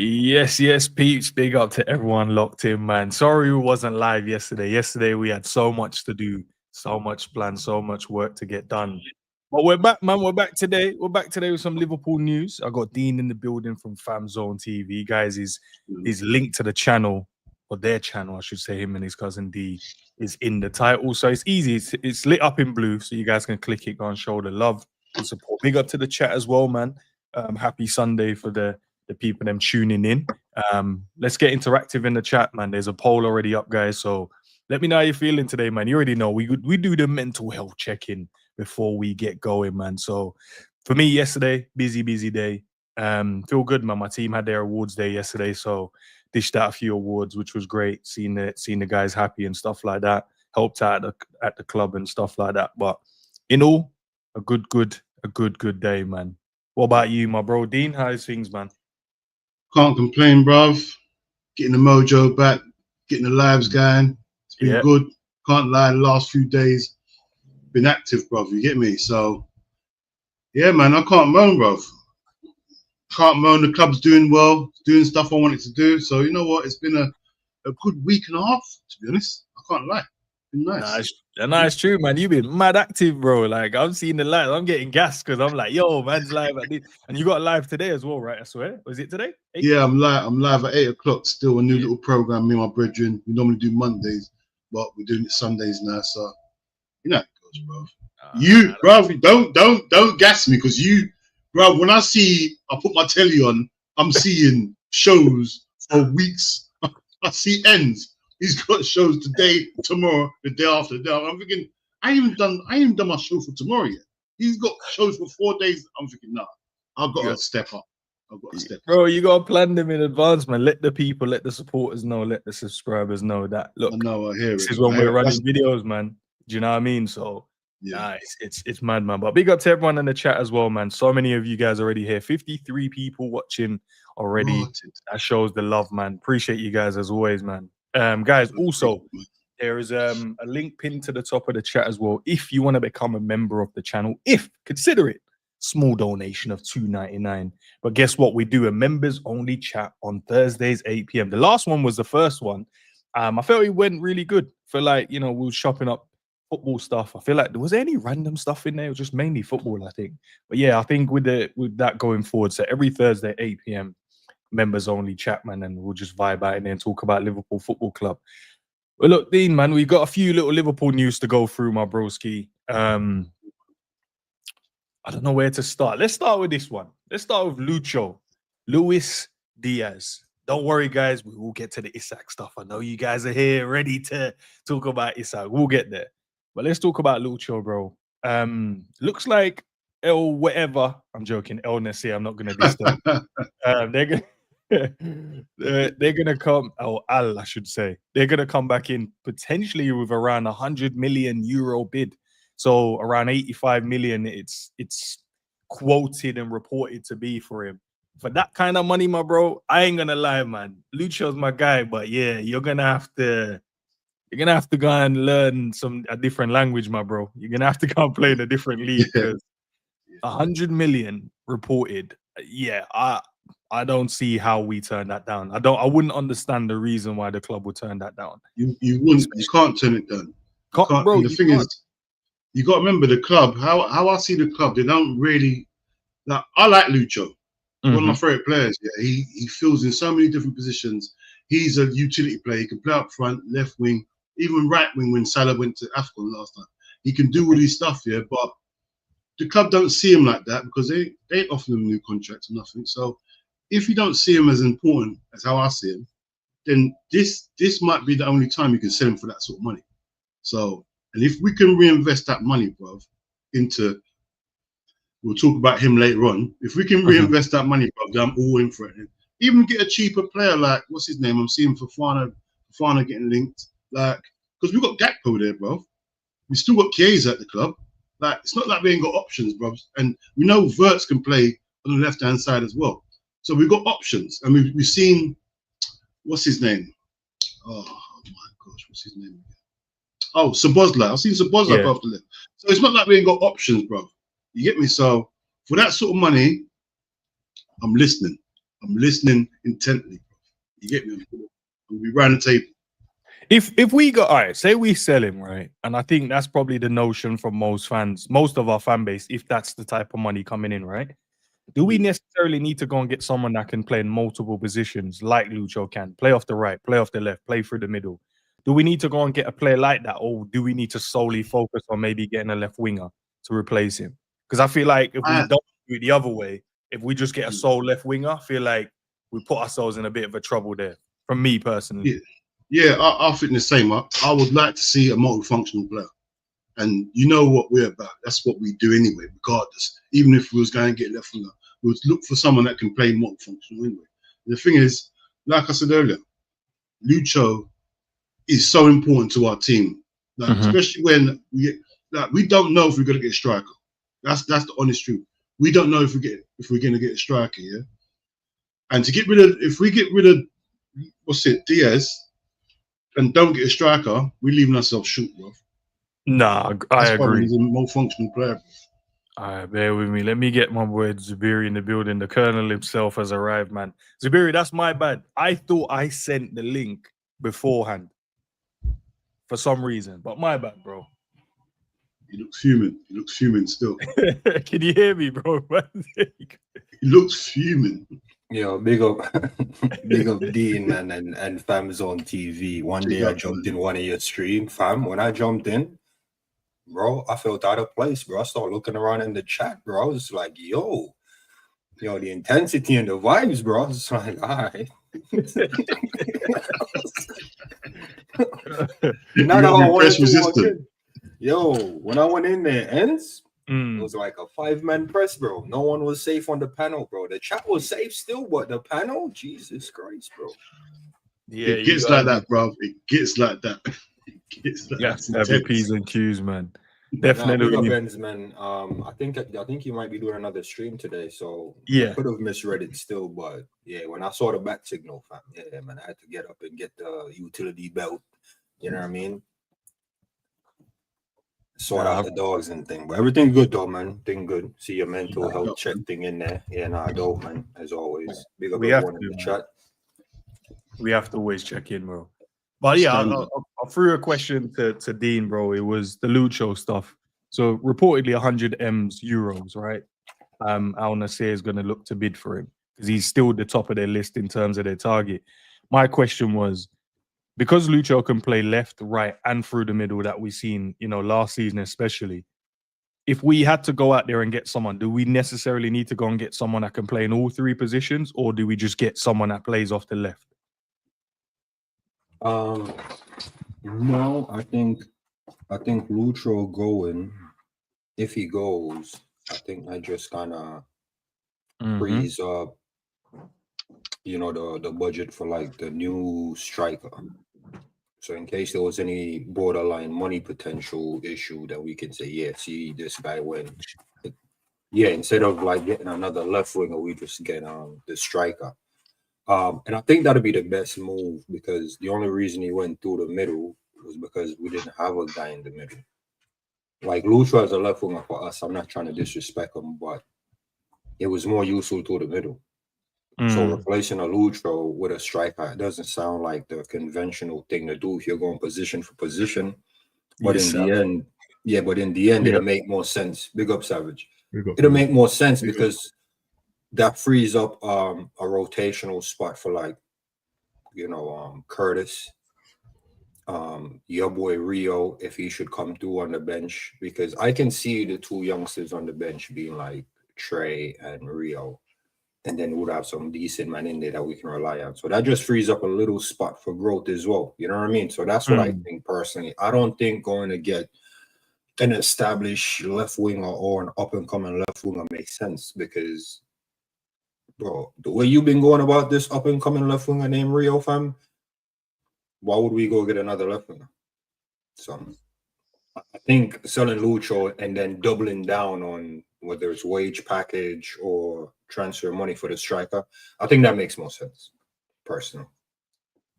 Yes, peeps. Big up to everyone locked in, man. Sorry we wasn't live yesterday. Yesterday we had so much to do, so much plan, so much work to get done. But we're back, man. We're back today. We're back today with some Liverpool news. I got Dean in the building from Fam Zone TV. Guys, he's linked to the channel, or their channel, I should say. Him and his cousin D is in the title. So it's easy. It's lit up in blue, so you guys can click it, go and show the love and support. Big up to the chat as well, man. Happy Sunday for the people them tuning in. Let's get interactive in the chat, man. There's a poll already up, guys. So let me know how you're feeling today, man. You already know we do the mental health check-in before we get going, man. So for me, yesterday, busy day. Feel good, man. My team had their awards day yesterday, so dished out a few awards, which was great. Seeing the guys happy and stuff like that. Helped out at the club and stuff like that. But in all, a good day, man. What about you, my bro? Dean, how's things, man? Can't complain, bruv. Getting the mojo back, getting the lives going. It's been good. Can't lie, the last few days been active, bruv. You get me? So, yeah, man, I can't moan, bruv. Can't moan. The club's doing well, doing stuff I wanted to do. So, you know what? It's been a good week and a half, to be honest. I can't lie. Been nice. Nah, it's true, man. You've been mad active, bro. Like, I'm seeing the live. I'm getting gassed because I'm like, yo, man's live at this. And you got live today as well, right? I swear. Was it today? 8? Yeah, I'm live at 8 o'clock. Still a new little program, me and my brethren. We normally do Mondays, but we're doing it Sundays now. So, you know how it goes, bro. Don't gas me, because bro, when I put my telly on, I'm seeing shows for weeks. I see ends. He's got shows today, tomorrow, the day after. I'm thinking, I ain't even done my show for tomorrow yet. He's got shows for 4 days. I'm thinking, nah, I've got to step up. Bro, you got to plan them in advance, man. Let the supporters know, let the subscribers know that, look, I hear this is when we're running videos, man. Do you know what I mean? So, yeah, it's mad, man. But big up to everyone in the chat as well, man. So many of you guys already here. 53 people watching already. That shows the love, man. Appreciate you guys as always, man. Guys, also, there is a link pinned to the top of the chat as well. If you want to become a member of the channel, consider it. Small donation of $2.99. But guess what? We do a members only chat on Thursdays, 8 p.m. The last one was the first one. I felt it went really good. For like, we were shopping up football stuff. I feel like there was any random stuff in there. It was just mainly football, I think. But yeah, I think with that going forward, so every Thursday, 8 p.m. members only chat, man, and we'll just vibe out in there and talk about Liverpool Football Club. Well, look, Dean, man, we got a few little Liverpool news to go through, my broski. I don't know where to start. Let's start with this one. Let's start with Luis Diaz. Don't worry, guys. We will get to the Isak stuff. I know you guys are here ready to talk about Isak. We'll get there. But let's talk about Lucho, bro. Looks like El whatever. I'm joking. El Nasir. I'm not going to diss them. They're gonna come. I should say they're gonna come back in potentially with around 100 million euro bid. So around 85 million. It's quoted and reported to be for him. For that kind of money, my bro, I ain't gonna lie, man. Lucho's my guy, but yeah, you're gonna have to go and learn a different language, my bro. You're gonna have to go and play in a different league. 100 million reported. Yeah, I don't see how we turn that down. I wouldn't understand the reason why the club would turn that down. You wouldn't. You can't turn it down. Bro, the thing is, you got to remember the club. How I see the club, they don't really. Like, I like Lucho. One of my favorite players. Yeah, he fills in so many different positions. He's a utility player. He can play up front, left wing, even right wing. When Salah went to Afcon last time, he can do all his stuff. Yeah, but the club don't see him like that because they ain't offering him new contracts or nothing. So if you don't see him as important as how I see him, then this might be the only time you can sell him for that sort of money. So, and if we can reinvest that money, bruv, into, we'll talk about him later on. If we can reinvest that money, bruv, then I'm all in for it. Even get a cheaper player like, what's his name? I'm seeing Fofana getting linked. Like, because we've got Gakpo there, bruv. We still got Chiesa at the club. Like, it's not like we ain't got options, bruv. And we know Wirtz can play on the left-hand side as well. So we've got options, and we've seen, what's his name? Oh my gosh, what's his name? Oh, Szoboszlai. I've seen Szoboszlai go off the left. So it's not like we ain't got options, bro. You get me? So for that sort of money, I'm listening. I'm listening intently. You get me? And we ran the table. If we got, all right, say we sell him, right? And I think that's probably the notion from most fans, most of our fan base, if that's the type of money coming in, right? Do we necessarily need to go and get someone that can play in multiple positions like Lucho can? Play off the right, play off the left, play through the middle. Do we need to go and get a player like that? Or do we need to solely focus on maybe getting a left winger to replace him? Because I feel like if we don't do it the other way, if we just get a sole left winger, I feel like we put ourselves in a bit of a trouble there, from me personally. Yeah, I think the same. I would like to see a multifunctional player. And you know what we're about. That's what we do anyway, regardless. Even if we was going to get left winger, we would look for someone that can play multifunctional anyway. The thing is, like I said earlier, Lucho is so important to our team. Like, especially when we don't know if we're going to get a striker. That's the honest truth. We don't know if we're going to get a striker, yeah? And if we get rid of Diaz, and don't get a striker, we're leaving ourselves short, bro. Nah, I agree. He's a more functional player. All right, bear with me. Let me get my boy Zubiri in the building. The Colonel himself has arrived, man. Zubiri, that's my bad. I thought I sent the link beforehand for some reason, but my bad, bro. He looks human. He looks human still. Can you hear me, bro? He looks human. Yo, big up Dean, man, and Fam's on TV. One day I jumped in one of your stream, fam. When I jumped in, bro, I felt out of place, bro. I started looking around in the chat, bro. I was like, yo, the intensity and the vibes, bro. I was like, all right. Not how I wanted to walk in. Yo, when I went in there, ends. It was like a 5-man press, bro. No one was safe on the panel, bro. The chat was safe still, but the panel, Jesus Christ, bro. Yeah, it gets like that, bro. It gets like that. It gets like that. Have your P's and Q's, man. Definitely, Benz, man. I think you might be doing another stream today, so yeah, I could have misread it still, but yeah, when I saw the back signal, fam, yeah, man, I had to get up and get the utility belt. You know what I mean? Sort out the dogs and thing, but everything good though, man. Thing good. See your mental health check thing in there. Yeah, dope, man. As always, big up everyone in the chat. We have to always check in, bro. But yeah, I threw a question to Dean, bro. It was the Lucho stuff. So reportedly 100 euros, right? Al Nassr is going to look to bid for him because he's still the top of their list in terms of their target. My question was, because Lucho can play left, right, and through the middle that we've seen, last season especially, if we had to go out there and get someone, do we necessarily need to go and get someone that can play in all three positions, or do we just get someone that plays off the left? No, I think Lucho going, if he goes, I think I just kind of freeze up, the budget for like the new striker. So in case there was any borderline money potential issue that we can say, yeah, see, this guy went. Yeah, instead of like getting another left winger, we just get the striker. And I think that'd be the best move because the only reason he went through the middle was because we didn't have a guy in the middle. Like Lucho as a left winger for us, I'm not trying to disrespect him, but it was more useful through the middle. So replacing a Lucho with a striker, it doesn't sound like the conventional thing to do if you're going position for position. But in the end, it'll make more sense. Big up, Savage. It'll make more sense because that frees up a rotational spot for like, Curtis, your boy Rio, if he should come through on the bench, because I can see the two youngsters on the bench being like Trey and Rio. And then we'll have some decent man in there that we can rely on. So that just frees up a little spot for growth as well. You know what I mean? So that's what I think personally. I don't think going to get an established left winger or an up-and-coming left winger makes sense because, bro, the way you've been going about this up-and-coming left winger named Rio, fam, why would we go get another left winger? So I think selling Lucho and then doubling down on whether it's wage package or transfer money for the striker, I think that makes more sense, personally.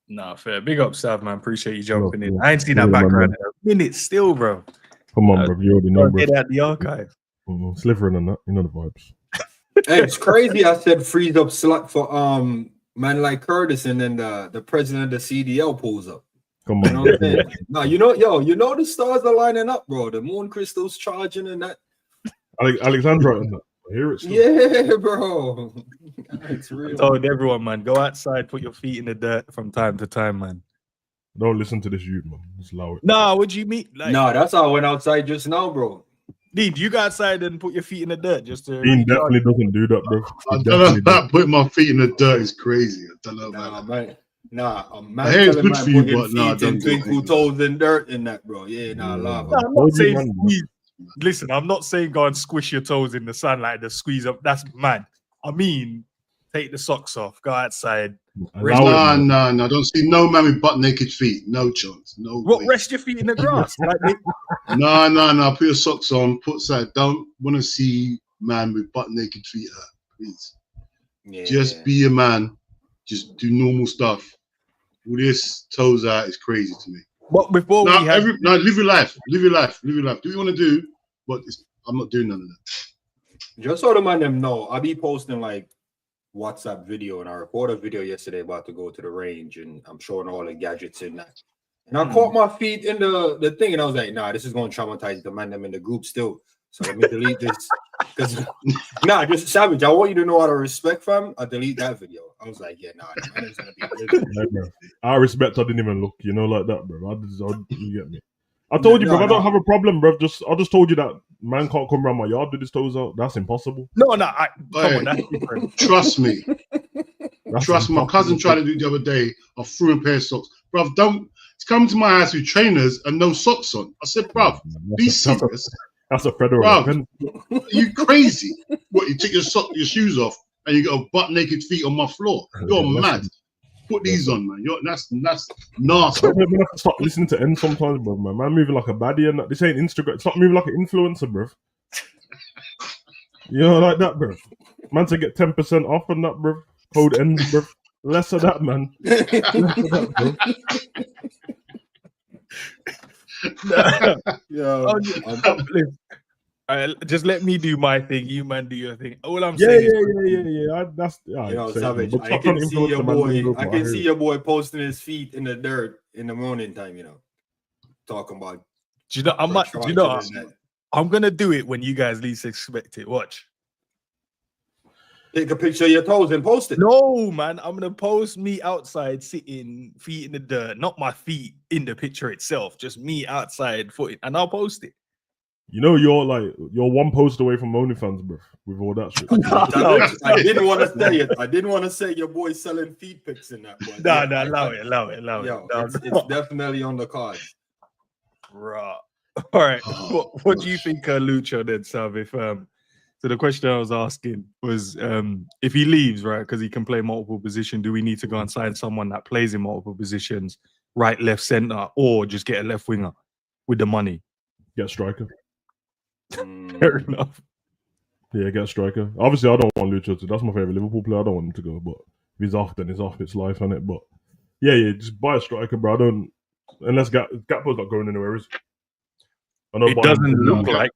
Nah, fair. Big up, Sav, man. Appreciate you jumping in. I ain't seen that background in a minute still, bro. Come on, bro. You already know, bro. Get out the archive. Slithering and that. You know the vibes. Hey, it's crazy. I said freeze up slot for man like Curtis, and then the president of the CDL pulls up. Come on. You know what I'm saying? No, you know the stars are lining up, bro. The moon crystals charging and that. Alexander, I hear it still. Yeah, bro. It's real. I told everyone, man, go outside, put your feet in the dirt from time to time, man. Don't listen to this youth, man. Just allow it. Nah, what do you mean? Like, No, that's how I went outside just now, bro. Dean, you go outside and put your feet in the dirt just to. Dean definitely doesn't do that, bro. I don't know about putting my feet in the dirt is crazy. I don't know about that. A man I hear it's telling good man for you, putting but no, I feet in don't do twinkle it. toes in dirt in that, bro. Yeah, love No, it. I'm not saying squeeze. Listen, I'm not saying go and squish your toes in the sun like the squeeze up. That's mad. I mean, take the socks off, go outside. No. Don't see no man with butt naked feet. No chance. No. What? Rest your feet in the grass. No. Put your socks on. Put side. Don't want to see man with butt naked feet. Please. Yeah. Just be a man. Just do normal stuff. All this toes out is crazy to me. But before live your life. Live your life. Do what you want to do, but I'm not doing none of that. Just so the man them know, I be posting like WhatsApp video, and I recorded a video yesterday about to go to the range, and I'm showing all the gadgets in that. And I caught my feet in the thing, and I was like, nah, this is going to traumatize the man them in the group still. So let me delete this. Because just Savage, I want you to know out of respect, fam. I delete that video. I was like, yeah, the man is gonna be I respect, I didn't even look, like that, bro. You get me. I told you, bro, I don't have a problem, bro. I just told you that man can't come around my yard with his toes out. That's impossible. Come on, that's different. Trust me. Trust me. My cousin tried to do it the other day. I threw a pair of socks. Bruv, don't come to my house with trainers and no socks on. I said, bruv, be serious. That's a federal. Bruv, are you crazy? What, you take your shoes off and you got butt naked feet on my floor? You're mad. Put these on, man. That's nasty. I'm gonna have to stop listening to N sometimes, bro. Man moving like a baddie and that. This ain't Instagram. Stop moving like an influencer, bro. Like that, bro. Man to get 10% off on that, bro. Code N, bro. Less of that, man. Just let me do my thing. You man do your thing. All I'm saying. Yeah. Savage. I can see your boy. I can see your boy posting his feet in the dirt in the morning time. Talking about. I'm gonna do it when you guys least expect it. Watch. Take a picture of your toes and post it. No, man. I'm gonna post me outside sitting, feet in the dirt, not my feet in the picture itself, just me outside footing, and I'll post it. You're one post away from OnlyFans, bro, with all that shit. I didn't want to say it. I didn't want to say your boy selling feet pics in that. Allow it. Yo, it's definitely on the cards. Right. All right. What do you think, Lucho, then, Sav? So the question I was asking was, if he leaves, right, because he can play multiple positions, do we need to go and sign someone that plays in multiple positions, right, left, center, or just get a left winger with the money? Get a striker. Fair enough. Yeah, get a striker. Obviously, I don't want Lucho to. That's my favorite Liverpool player. I don't want him to go, but if he's off, then he's off. It's life, isn't it? But yeah, just buy a striker, bro. I don't, unless Gakpo's not going anywhere, is it? I know it doesn't look like.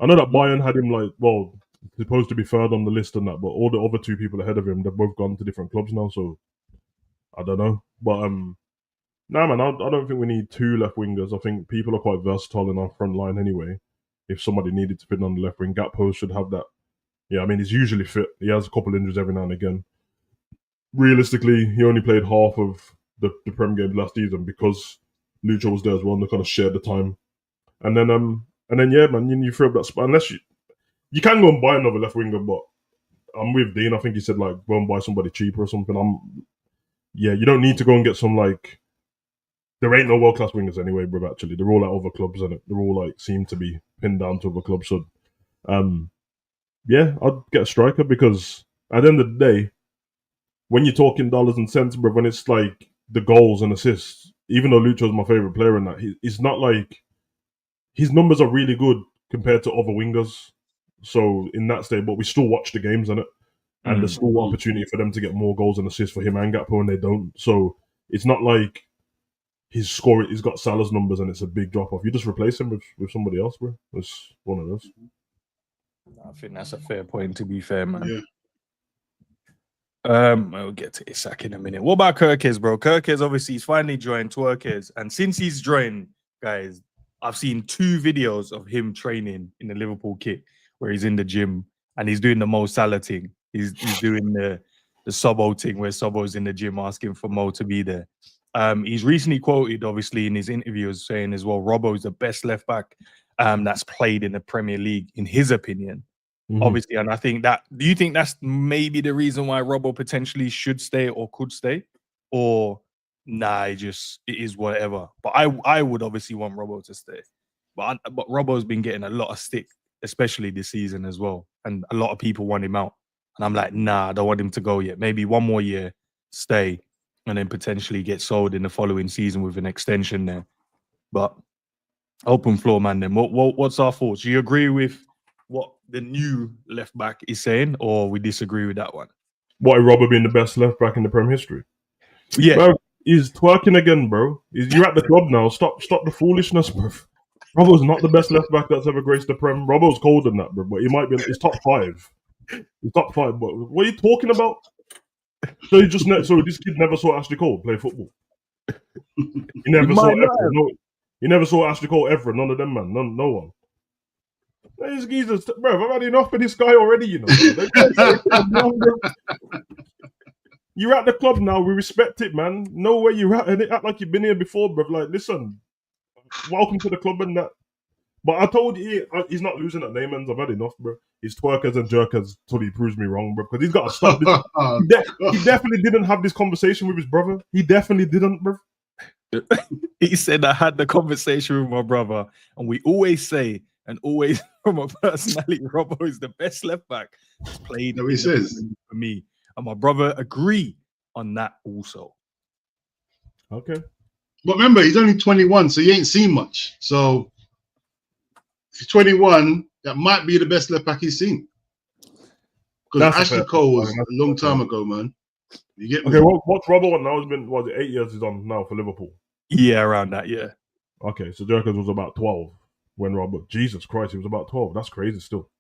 I know that Bayern had him supposed to be third on the list and that, but all the other two people ahead of him, they've both gone to different clubs now, so I don't know. But nah, man, I don't think we need two left wingers. I think people are quite versatile in our front line anyway. If somebody needed to fit on the left wing, Gakpo should have that. Yeah, I mean, he's usually fit. He has a couple injuries every now and again. Realistically, he only played half of the Prem games last season because Lucho was there as well, and they kind of shared the time. And then yeah, man, you throw up that spot. Unless you can go and buy another left winger, but I'm with Dean. I think he said go and buy somebody cheaper or something. You don't need to go and get some there ain't no world class wingers anyway, bro. Actually, they're all at other clubs, and they're all seem to be pinned down to other clubs. So, yeah, I'd get a striker because at the end of the day, when you're talking dollars and cents, bro, when it's the goals and assists, even though Lucho's my favorite player in that, he's not his numbers are really good compared to other wingers. So in that state, but we still watch the games, innit? And there's still opportunity for them to get more goals and assists for him and Gakpo, and they don't. So it's not like he's got Salah's numbers and it's a big drop off. You just replace him with somebody else, bro. It's one of those. I think that's a fair point, to be fair, man. Yeah. We'll get to Isak in a minute. What about Kerkez, bro? Kerkez, obviously, he's finally joined Twerkez. And since he's joined, guys, I've seen 2 videos of him training in the Liverpool kit where he's in the gym and he's doing the Mo Salah thing. He's doing the Sobbo thing where Sobbo's in the gym asking for Mo to be there. He's recently quoted, obviously, in his interviews saying as well, Robbo is the best left back that's played in the Premier League, in his opinion. Obviously, and I think that, do you think that's maybe the reason why Robbo potentially should stay or could stay? Or nah, it is whatever. But I would obviously want Robbo to stay. But Robbo's been getting a lot of stick, especially this season as well. And a lot of people want him out. And I'm like, nah, I don't want him to go yet. Maybe one more year, stay, and then potentially get sold in the following season with an extension there. But open floor, man, then. What's our thoughts? Do you agree with what the new left back is saying, or we disagree with that one? What, Robbo being the best left back in the Prem history? Yeah. Bro, he's twerking again, bro. You're at the club now. Stop the foolishness, bro. Robbo's not the best left back that's ever graced the Prem. Robbo's colder than that, bro, but he might be. He's top 5. He's top 5. But what are you talking about? So so this kid never saw Ashley Cole play football. He never saw Ashley Cole ever. None of them, man. No one. These geezers, bro, I've had enough of this guy already, you know. You're at the club now. We respect it, man. Know where you're at, and it act like you've been here before, bro. Like, listen, welcome to the club and that. But I told you, he's not losing at Neyman's. I've had enough, bro. He's Twerkers and Jerkers till he proves me wrong, bro. Because he's got to stop this. He definitely didn't have this conversation with his brother. He definitely didn't, bro. He said, I had the conversation with my brother, and we always say, and always from a personality, Robbo is the best left back that's played. No, he says for me, and my brother agree on that also. Okay, but remember, he's only 21, so he ain't seen much. So if he's 21, that might be the best left back he's seen. Because Ashley Cole was a long time ago, man. You get me? Okay, what's Robbo on now? It's been 8 years he's on now for Liverpool. Yeah, around that, yeah. Okay, so Jerkers was about 12 when Robbo. Jesus Christ, he was about 12. That's crazy still.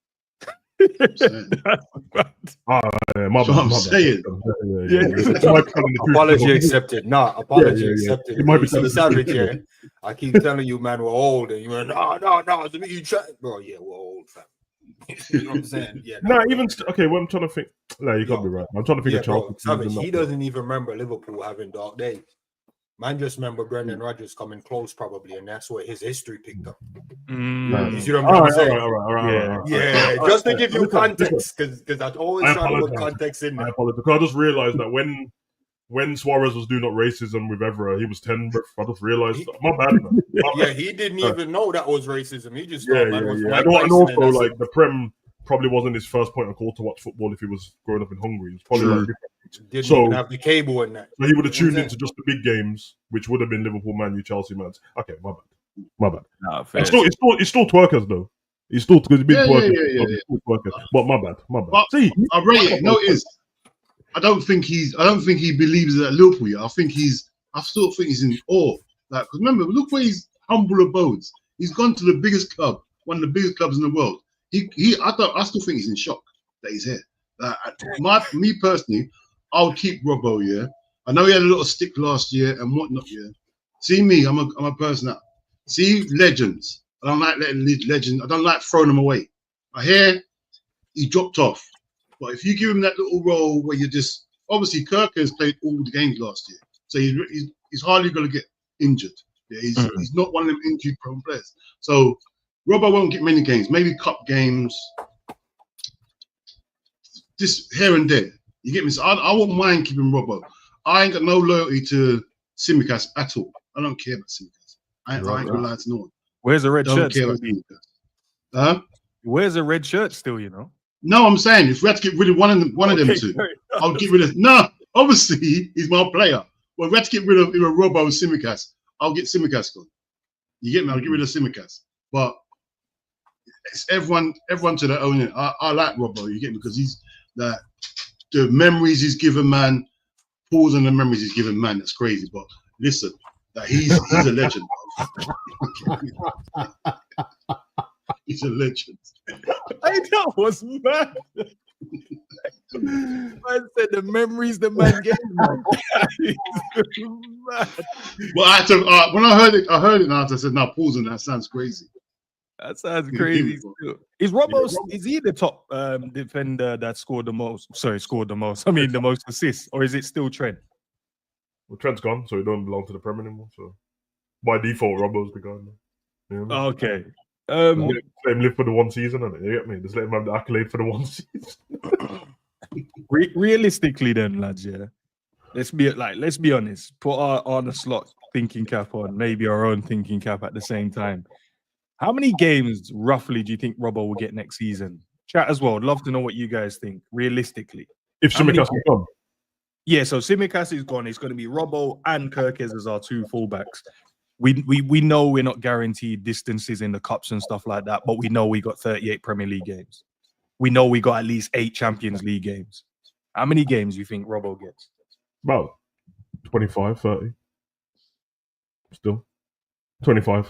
My saying. Apology accepted. Nah, apology accepted. It might be the savage here. I keep telling you, man, we're old, and you went, no, you try, bro. Yeah, we're old, fam. You know what I'm saying? Yeah. Okay. Well, I'm trying to think. No, you can't be right. I'm trying to think of Charles. Savage, he doesn't even remember Liverpool having dark days. Man, just remember Brendan Rodgers coming close, probably, and that's where his history picked up. You see what I'm saying? All right. Yeah, just to give you context, because I always try to put context in there. I apologize. Because I just realized that when Suarez was doing that racism with Evra, he was 10. I just realized, my bad. Yeah, he didn't even know that was racism. He just thought, man, was and also, like, the Prem probably wasn't his first point of call to watch football if he was growing up in Hungary. He was probably like, didn't even have the cable in that. So he would have tuned into just the big games, which would have been Liverpool, Man U, Chelsea, man. Okay, my bad. No, it's still Twerkers though. He's still because he's been Twerkers. But my bad. But see, I rate it. Notice, I don't think he believes at Liverpool yet. I still think he's in awe. Like, because remember, look where his humble abodes. He's gone to the biggest club, one of the biggest clubs in the world. I still think he's in shock that he's here. Me personally, I would keep Robbo. Yeah, I know he had a little stick last year and whatnot. Yeah, see me, I'm a person that see legends. I don't like letting legends. I don't like throwing them away. I hear he dropped off, but if you give him that little role where you just obviously Kerkez played all the games last year, so he's hardly going to get injured. Yeah, he's not one of them injury-prone players. So Robbo won't get many games, maybe cup games, just here and there. You get me? So I won't mind keeping Robbo. I ain't got no loyalty to Tsimikas at all. I don't care about Tsimikas. I ain't gonna lie to no one. Where's the red shirt? Care about Tsimikas. Where's the red shirt still? You know? No, I'm saying if we had to get rid of one of them two, I'll get rid of. No, obviously he's my player. Well, if we had to get rid of Robbo and Tsimikas, I'll get Tsimikas gone. You get me? I'll get rid of Tsimikas. But it's everyone to their own. I like Robbo. You get me? Because he's that. The memories he's given, man. Pause on the memories he's given, man. That's crazy. But listen, that he's a legend. He's a legend. That was mad. Man said the memories the man gave, man. Well, I had to, when I heard it now. I said, "Now pause on that. Sounds crazy." That sounds crazy. Is Robbo? Is he the top defender that scored the most? Sorry, scored the most. I mean, the most assists, or is it still Trent? Well, Trent's gone, so he don't belong to the Prem anymore. So by default, Robbo's the guy. You know? Okay. Let him live for the one season, and you get me. Just let him have the accolade for the one season. Realistically, then, lads, yeah. Let's be honest. Put our on the slot thinking cap on, maybe our own thinking cap at the same time. How many games roughly do you think Robbo will get next season? Chat as well. I'd love to know what you guys think realistically. If Tsimikas is gone. Yeah, so Tsimikas is gone. It's going to be Robbo and Kerkez as our two fullbacks. We know we're not guaranteed distances in the cups and stuff like that, but we know we got 38 Premier League games. We know we got at least 8 Champions League games. How many games do you think Robbo gets? About 25, 30. Still. 25.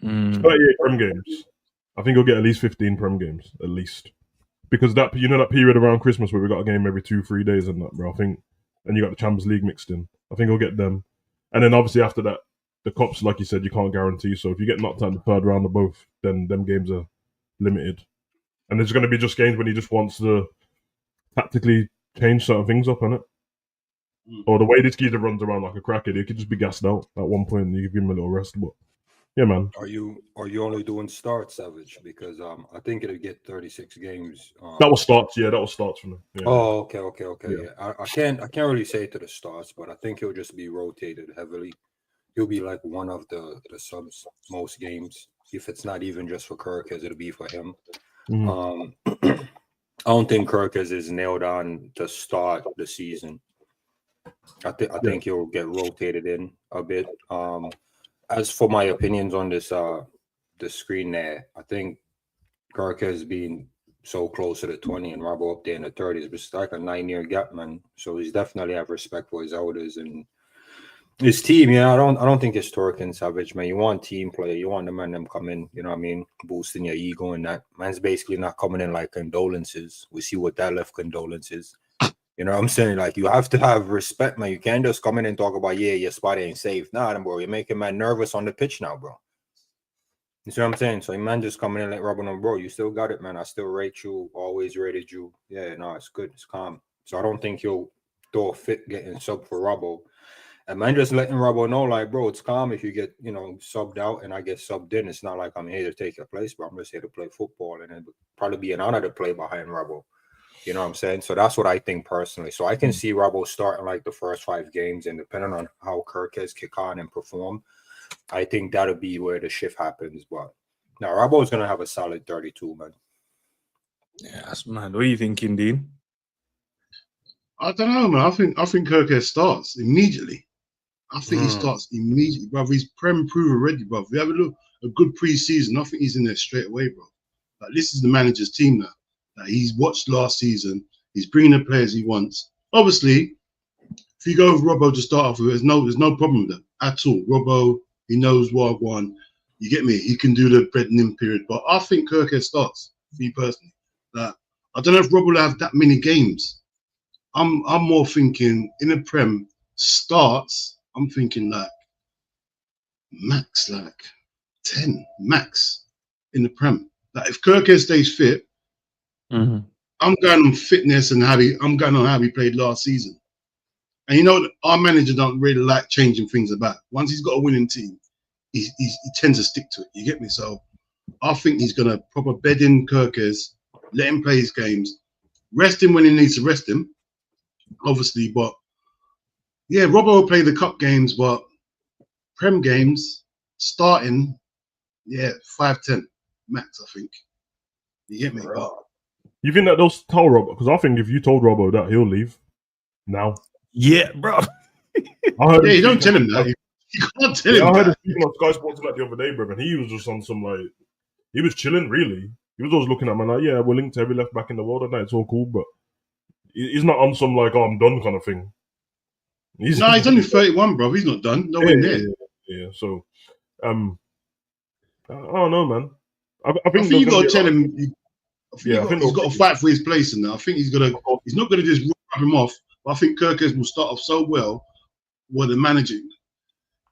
38 Prem games. I think he'll get at least 15 Prem games, at least. Because that period around Christmas where we got a game every 2-3 days and that, bro, I think, and you got the Champions League mixed in. I think he'll get them. And then obviously after that, the cups, like you said, you can't guarantee. So if you get knocked out in the third round of both, then them games are limited. And there's going to be just games when he just wants to tactically change certain things up, innit? Or the way this geezer runs around like a crackhead, he could just be gassed out at one point and you give him a little rest. But yeah, man. Are you only doing starts, Savage? Because I think it'll get 36 games. That was starts, yeah. That was starts for me. Yeah. Oh, okay. Yeah. I can't really say to the starts, but I think he'll just be rotated heavily. He'll be like one of the subs most games. If it's not even just for Kerkez, it'll be for him. I don't think Kerkez is nailed on to start the season. I think he'll get rotated in a bit. As for my opinions on this the screen there, I think Kerkez being so close to the 20 and Robbo up there in the 30s, it's like a 9-year gap, man. So he's definitely have respect for his elders and his team. Yeah, I don't think it's Torque and Savage, man. You want team play, you want the man them come in, you know what I mean, boosting your ego and that. Man's basically not coming in like condolences. We see what that left condolences. You know what I'm saying? Like, you have to have respect, man. You can't just come in and talk about, yeah, your spot ain't safe. Nah, bro, you're making man nervous on the pitch now, bro. You see what I'm saying? So, man, just coming in like Robin, bro, you still got it, man. I still rate you, always rated you. Yeah, no, it's good. It's calm. So, I don't think he'll throw a fit getting sub for Robbo. And man, just letting Robbo know, like, bro, it's calm if you get, subbed out and I get subbed in. It's not like I'm here to take your place, but I'm just here to play football. And it would probably be an honor to play behind Robbo. You know what I'm saying? So that's what I think personally. So I can see Robbo starting like the first 5 games, and depending on how Kerkez kick on and perform, I think that'll be where the shift happens. But now Robbo is going to have a solid 32, man. Yeah, that's mad. What are you thinking, Dean? I don't know, man. I think Kerkez starts immediately. I think he starts immediately, bro. He's Prem proven already, bro. If you have a good pre-season, I think he's in there straight away, bro. Like, this is the manager's team now. He's watched last season. He's bringing the players he wants. Obviously, if you go with Robbo to start off with, there's no problem with that at all. Robbo, he knows what I want. You get me? He can do the bread-in period. But I think Kerkez starts, me personally. I don't know if Robbo will have that many games. I'm more thinking in the Prem starts. I'm thinking like max, like 10 max in the Prem. Like if Kerkez stays fit. I'm going on fitness and I'm going on how he played last season. And our manager don't really like changing things about. Once he's got a winning team, he tends to stick to it. You get me? So I think he's going to proper bed in Kerkez, let him play his games, rest him when he needs to rest him, obviously. But yeah, Robbo will play the cup games, but Prem games starting, 5-10 max, I think. You get me? You think that they'll tell Robbo? Because I think if you told Robbo that, he'll leave now. Yeah, bro. You don't tell him that. You can't tell him I heard that. him speaking on Sky Sports like the other day, bro, and he was just on some, like, he was chilling, really. He was always looking at me like, yeah, we're linked to every left back in the world, and it's all cool, but he's not on some, like, I'm done kind of thing. He's only 31, bro. He's not done. Nowhere near. Yeah. So, I don't know, man. I think you got to tell him. I think he's got to fight for his place in there. I think he's not gonna just rub him off. But I think Kerkez will start off so well while they're managing.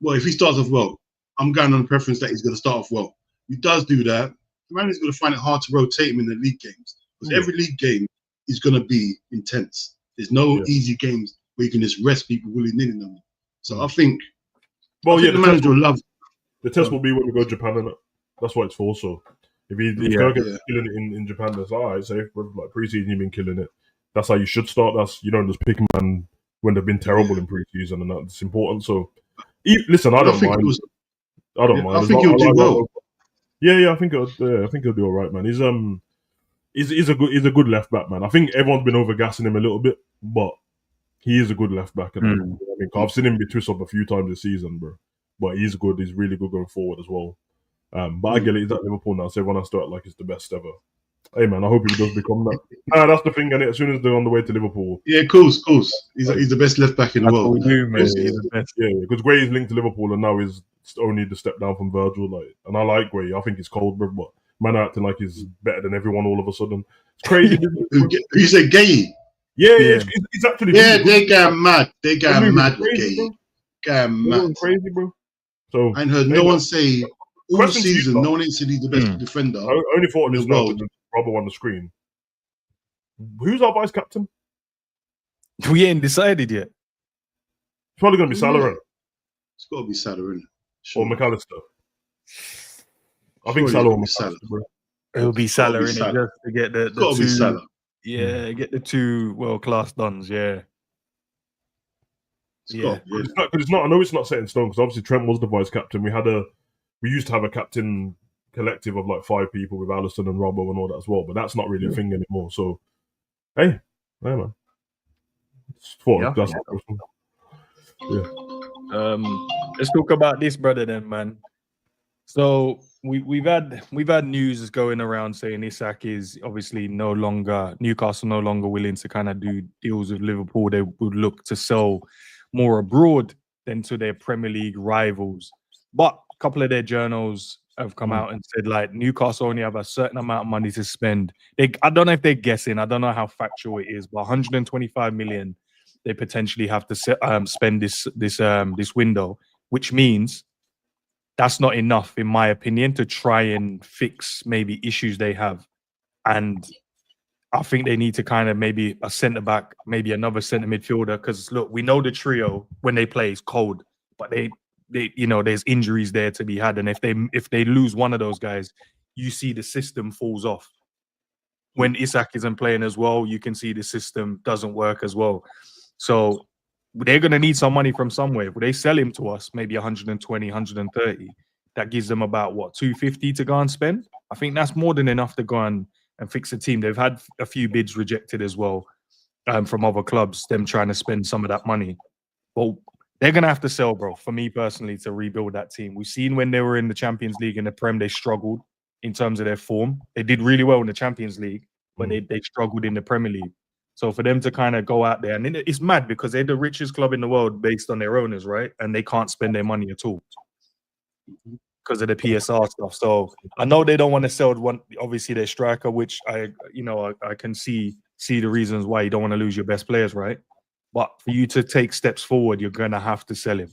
Well, if he starts off well, I'm going on the preference that he's going to start off well. If he does do that, the manager's going to find it hard to rotate him in the league games because every league game is going to be intense. There's no easy games where you can just rest people willy-nilly no more. So I think, the manager will love. The test will be when we go to Japan, and that's what it's for. So if Kerkez is killing it in Japan, that's all right. Safe, like preseason, you've been killing it. That's how you should start. You don't just pick man when they've been terrible in preseason, and that's important. So, listen, I don't mind. I don't mind. I think he'll do well. Yeah, I think he'll do all right, man. He's a good left back, man. I think everyone's been overgassing him a little bit, but he is a good left back. And I've seen him be twisted up a few times this season, bro. But he's good. He's really good going forward as well. But I get it. He's at Liverpool now, so everyone has to act like it's the best ever. Hey man, I hope he does become that. That's the thing, and as soon as they're on the way to Liverpool, course. He's the best left back in the world. What we do, man. He's the best. Yeah, because Guehi's linked to Liverpool, and now he's only the step down from Virgil. And I like Guehi. I think he's cold, bro, but man acting like he's better than everyone all of a sudden. It's crazy. You say Guehi? Yeah. He's actually. Yeah, they got mad. They got mad with Guehi. Got mad. Crazy, bro. So I ain't heard no one say all season. No one ain't said he's the best defender. I only thought in the world. Robert on the screen. Who's our vice captain? We ain't decided yet. It's probably going to be Salah. It's got to be Salah, innit? Or McAllister. I think Salah or McAllister, bro. It'll be Salah, innit? Just to get the got to be Salah. Yeah, get the two world-class dons, yeah. Because it's not. I know it's not set in stone. Because obviously Trent was the vice captain. We used to have a captain collective of like 5 people with Alisson and Robbo and all that as well, but that's not really a thing anymore. So, hey man, let's talk about this, brother. Then, man. So we've had news going around saying Isak is obviously Newcastle no longer willing to kind of do deals with Liverpool. They would look to sell more abroad than to their Premier League rivals, but a couple of their journals have come out and said like Newcastle only have a certain amount of money to spend. I don't know if they're guessing. I don't know how factual it is, but 125 million they potentially have to spend this window, which means that's not enough, in my opinion, to try and fix maybe issues they have. And I think they need to kind of maybe a centre back, maybe another centre midfielder. Because look, we know the trio when they play is cold, but they there's injuries there to be had, and if they lose one of those guys, you see the system falls off. When Isak isn't playing as well, you can see the system doesn't work as well. So they're going to need some money from somewhere. If they sell him to us, maybe 120, 130, that gives them about 250 to go and spend. I think that's more than enough to go and fix the team. They've had a few bids rejected as well from other clubs, them trying to spend some of that money. But they're going to have to sell, bro, for me personally, to rebuild that team. We've seen when they were in the Champions League and the Prem, they struggled in terms of their form. They did really well in the Champions League, but they struggled in the Premier League. So for them to kind of go out there, and it's mad because they're the richest club in the world based on their owners, right? And they can't spend their money at all because of the PSR stuff. So I know they don't want to sell obviously their striker, which I can see the reasons why you don't want to lose your best players, right? But for you to take steps forward, you're going to have to sell him.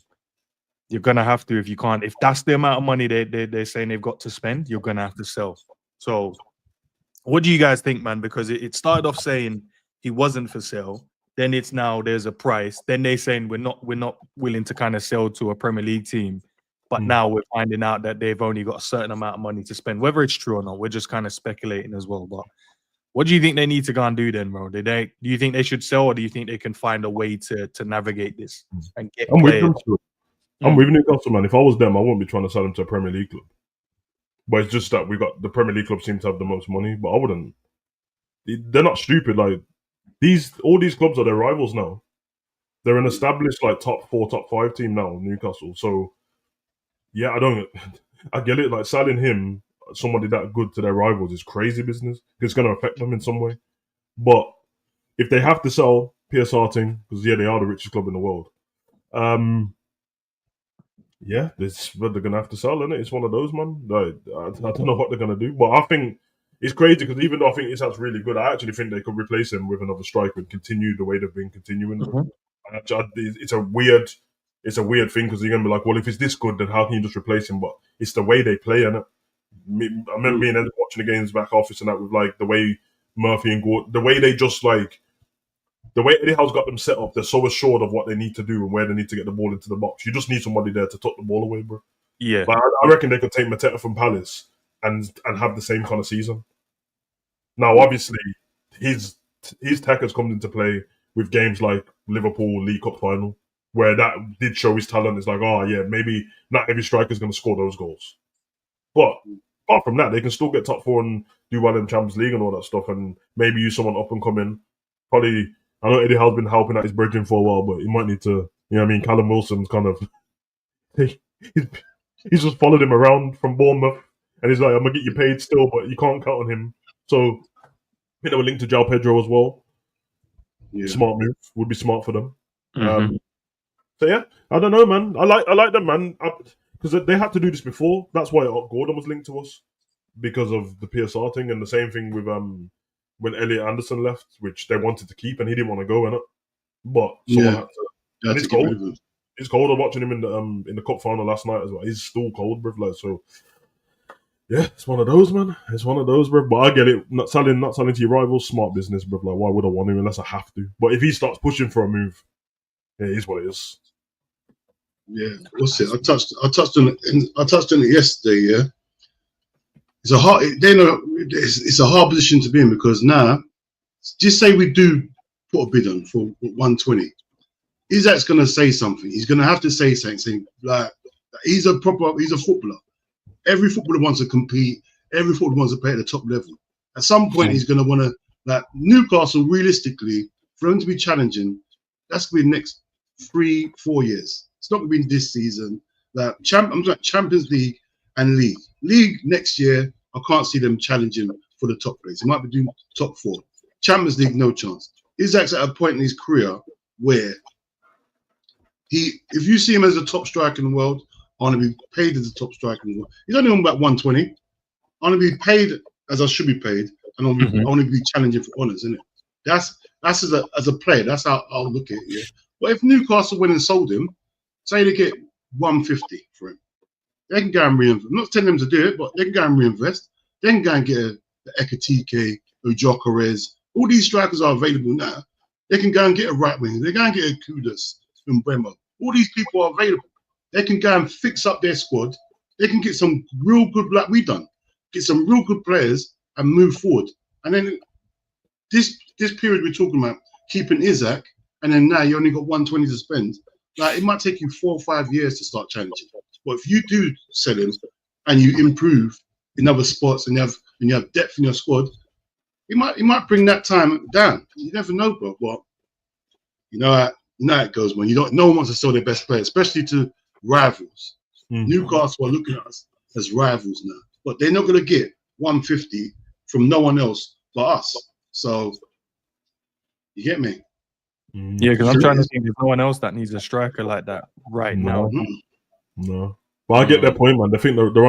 You're going to have to. If you can't, if that's the amount of money they're saying they've got to spend, you're going to have to sell. So what do you guys think, man? Because it started off saying he wasn't for sale. Then it's now there's a price. Then they're saying we're not willing to kind of sell to a Premier League team. But now we're finding out that they've only got a certain amount of money to spend. Whether it's true or not, we're just kind of speculating as well. But what do you think they need to go and do then, bro? Do you think they should sell, or do you think they can find a way to navigate this and get players? I'm with Newcastle, man. If I was them, I wouldn't be trying to sell them to a Premier League club. But it's just that the Premier League clubs seem to have the most money. But I wouldn't. They're not stupid. Like all these clubs are their rivals now. They're an established like top 4, top 5 team now, Newcastle. So yeah, I get it. Like selling him, somebody that good to their rivals, is crazy business. It's going to affect them in some way. But if they have to sell, PSR thing, because they are the richest club in the world. Yeah, but they're gonna have to sell, innit? It's one of those, man. Like, I don't know what they're gonna do, but I think it's crazy because even though I think Isak's really good, I actually think they could replace him with another striker and continue the way they've been continuing. It's a weird thing because you're gonna be like, well, if it's this good, then how can you just replace him? But it's the way they play, innit? I remember being watching the games back office and that with like the way Murphy and Gordon, the way they just like. The way Eddie Howe's got them set up, they're so assured of what they need to do and where they need to get the ball into the box. You just need somebody there to tuck the ball away, bro. Yeah. But I reckon they could take Mateta from Palace and have the same kind of season. Now, obviously, his tech has come into play with games like Liverpool League Cup final, where that did show his talent. It's like, oh, yeah, maybe not every striker is going to score those goals. But apart from that, they can still get top four and do well in Champions League and all that stuff and maybe use someone up and come in. Probably... I know Eddie Howe's been helping out his bridging for a while, but he might need to, you know what I mean? Callum Wilson's kind of, he's just followed him around from Bournemouth, and he's like, I'm going to get you paid still, but you can't count on him. So, I think they were linked to João Pedro as well. Yeah. Smart move, would be smart for them. So, yeah, I don't know, man. I like them, man, because they had to do this before. That's why Gordon was linked to us, because of the PSR thing, and the same thing with... when Elliott Anderson left, which they wanted to keep, and he didn't want to go in it. But someone had to. And it's cold. It's cold. I'm watching him in the cup final last night as well. He's still cold, bro. Like, so, yeah, it's one of those, man. It's one of those, bro. But I get it. Not selling to your rivals, smart business, bro. Like, why would I want to unless I have to? But if he starts pushing for a move, it is what it is. Yeah, what's it? I touched on it yesterday. Yeah. It's a hard position to be in because now, just say we do put a bid on for 120. Isak's going to say something. He's going to have to say something like he's a footballer. Every footballer wants to compete. Every footballer wants to play at the top level. At some point, he's going to want to, like Newcastle, realistically, for him to be challenging, that's going to be the next 3-4 years. It's not going to be this season. Like I'm talking Champions League and League. League next year, I can't see them challenging for the top place. He might be doing top 4. Champions League, no chance. Isak's at a point in his career where if you see him as a top striker in the world, I want to be paid as a top striker in the world. He's only on about 120. I want to be paid as I should be paid, and I want to be challenging for honours, isn't it? That's as a player. That's how I'll look at it. Yeah. But if Newcastle went and sold him, say they get 150 for him. They can go and reinvest. I'm not telling them to do it, but they can go and reinvest. They can go and get the Ekatike, Gerrard. All these strikers are available now. They can go and get a right wing. They go and get a Kudus and Bremo. All these people are available. They can go and fix up their squad. They can get some real good, like we done, get some real good players and move forward. And then this period we're talking about, keeping Isak, and then now you only got 120 to spend. Like it might take you 4 or 5 years to start challenging. But if you do sell him and you improve in other spots and you have depth in your squad, it might bring that time down. You never know, bro. But you know how it goes, man. No one wants to sell their best player, especially to rivals. Newcastle are looking at us as rivals now, but they're not going to get 150 from no one else but us. So you get me? Yeah, because I'm trying to think there's no one else that needs a striker like that right now. No, but I get their point, man. They think they're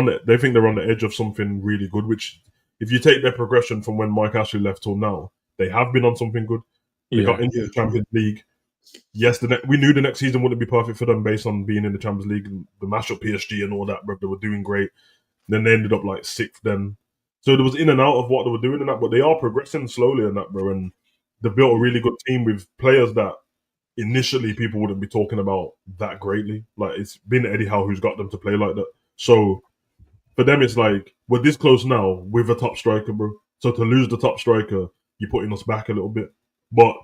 on the edge of something really good. Which, if you take their progression from when Mike Ashley left till now, they have been on something good. They got into the Champions League. Yes, we knew the next season wouldn't be perfect for them based on being in the Champions League and the match up PSG and all that. But they were doing great. Then they ended up like 6th. Then, so there was in and out of what they were doing in that. But they are progressing slowly in that, bro. And they built a really good team with players that initially people wouldn't be talking about that greatly. Like it's been Eddie Howe who's got them to play like that. So for them, it's like we're this close now with a top striker, bro. So to lose the top striker, you're putting us back a little bit. But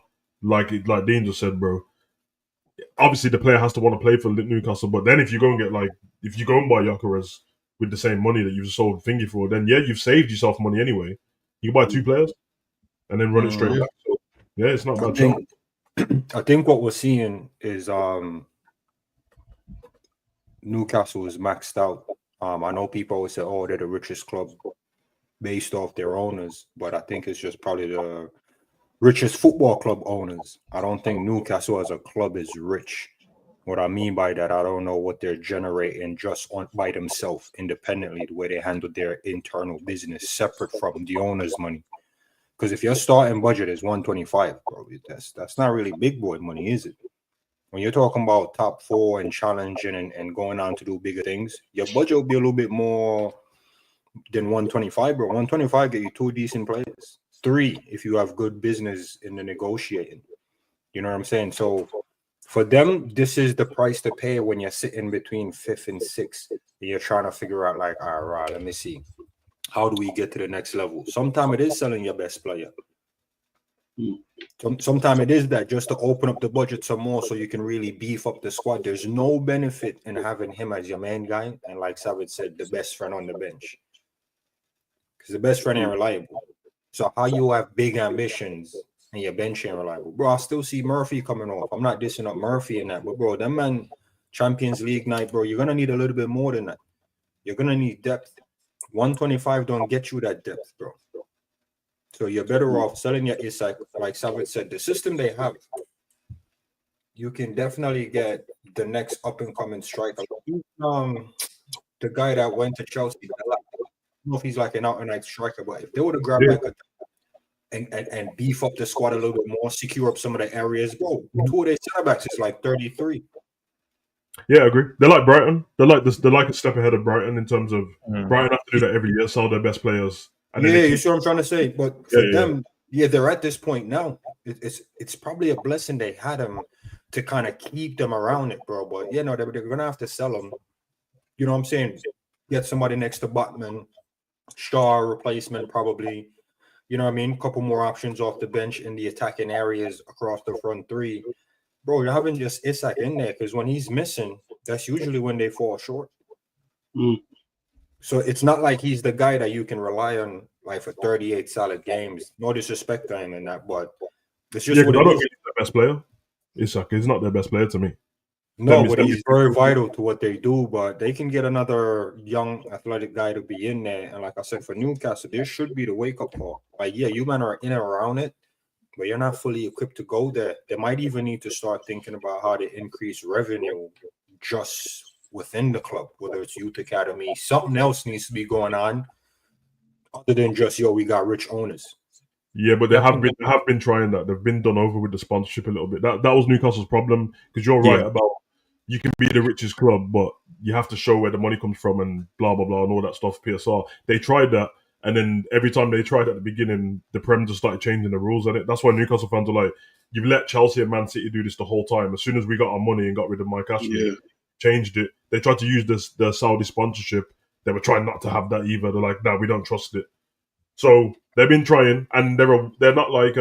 like Dean just said, bro, obviously the player has to want to play for Newcastle. But then if you go and buy Gyökeres with the same money that you've sold Thingy for, then yeah, you've saved yourself money anyway. You can buy 2 players and then run it straight back. So, yeah, it's not bad. I think what we're seeing is Newcastle is maxed out. I know people always say, "Oh, they're the richest club based off their owners," but I think it's just probably the richest football club owners. I don't think Newcastle as a club is rich. What I mean by that, I don't know what they're generating just by themselves, independently, the way they handle their internal business, separate from the owner's money. Because if your starting budget is 125, bro, that's not really big boy money, is it? When you're talking about top 4 and challenging and going on to do bigger things, your budget will be a little bit more than 125, bro. 125 get you 2 decent players. 3 if you have good business in the negotiating. You know what I'm saying? So for them, this is the price to pay when you're sitting between 5th and 6th. And you're trying to figure out, like, all right, let me see. How do we get to the next level? Sometimes it is selling your best player. Sometimes it is that, just to open up the budget some more so you can really beef up the squad. There's no benefit in having him as your main guy and, like Savage said, the best friend on the bench. Because the best friend ain't reliable. So how you have big ambitions and your bench ain't reliable? Bro, I still see Murphy coming off. I'm not dissing up Murphy in that, but bro, that man, Champions League night, bro, you're going to need a little bit more than that. You're going to need depth. 125 don't get you that depth, bro. So you're better off selling your Isak. Like Savage said, the system they have, you can definitely get the next up-and-coming striker. The guy that went to Chelsea, I don't know if he's like an out-and-out striker, but if they would have grabbed like and beef up the squad a little bit more, secure up some of the areas, bro, 2 of their center-backs is like 33. Yeah, I agree. They're like Brighton. They're like this. They're like a step ahead of Brighton in terms of Brighton have to do that every year, sell their best players. And you see what I'm trying to say? But for them, they're at this point now. It's probably a blessing they had him to kind of keep them around it, bro. But they're going to have to sell them. You know what I'm saying? Get somebody next to Botman, Shaw replacement probably. You know what I mean? A couple more options off the bench in the attacking areas across the front 3. Bro, you're having just Isak in there because when he's missing, that's usually when they fall short. So it's not like he's the guy that you can rely on like for 38 solid games. No disrespect to him in that, but it's just what I it don't is. think he's their best player. Isak is not their best player to me. No, but he's very vital to what they do. But they can get another young athletic guy to be in there. And like I said, for Newcastle, there should be the wake-up call. Like, you men are in and around it, but you're not fully equipped to go there. They might even need to start thinking about how to increase revenue just within the club, whether it's youth academy. Something else needs to be going on other than just, we got rich owners. Yeah, but they have been trying that. They've been done over with the sponsorship a little bit. That was Newcastle's problem, because you're right about you can be the richest club, but you have to show where the money comes from and blah, blah, blah, and all that stuff, PSR. They tried that, and then every time they tried at the beginning, the Prem just started changing the rules on it. That's why Newcastle fans are like, you've let Chelsea and Man City do this the whole time. As soon as we got our money and got rid of Mike Ashley, changed it. They tried to use the Saudi sponsorship. They were trying not to have that either. They're like, no, we don't trust it. So they've been trying, and they're not like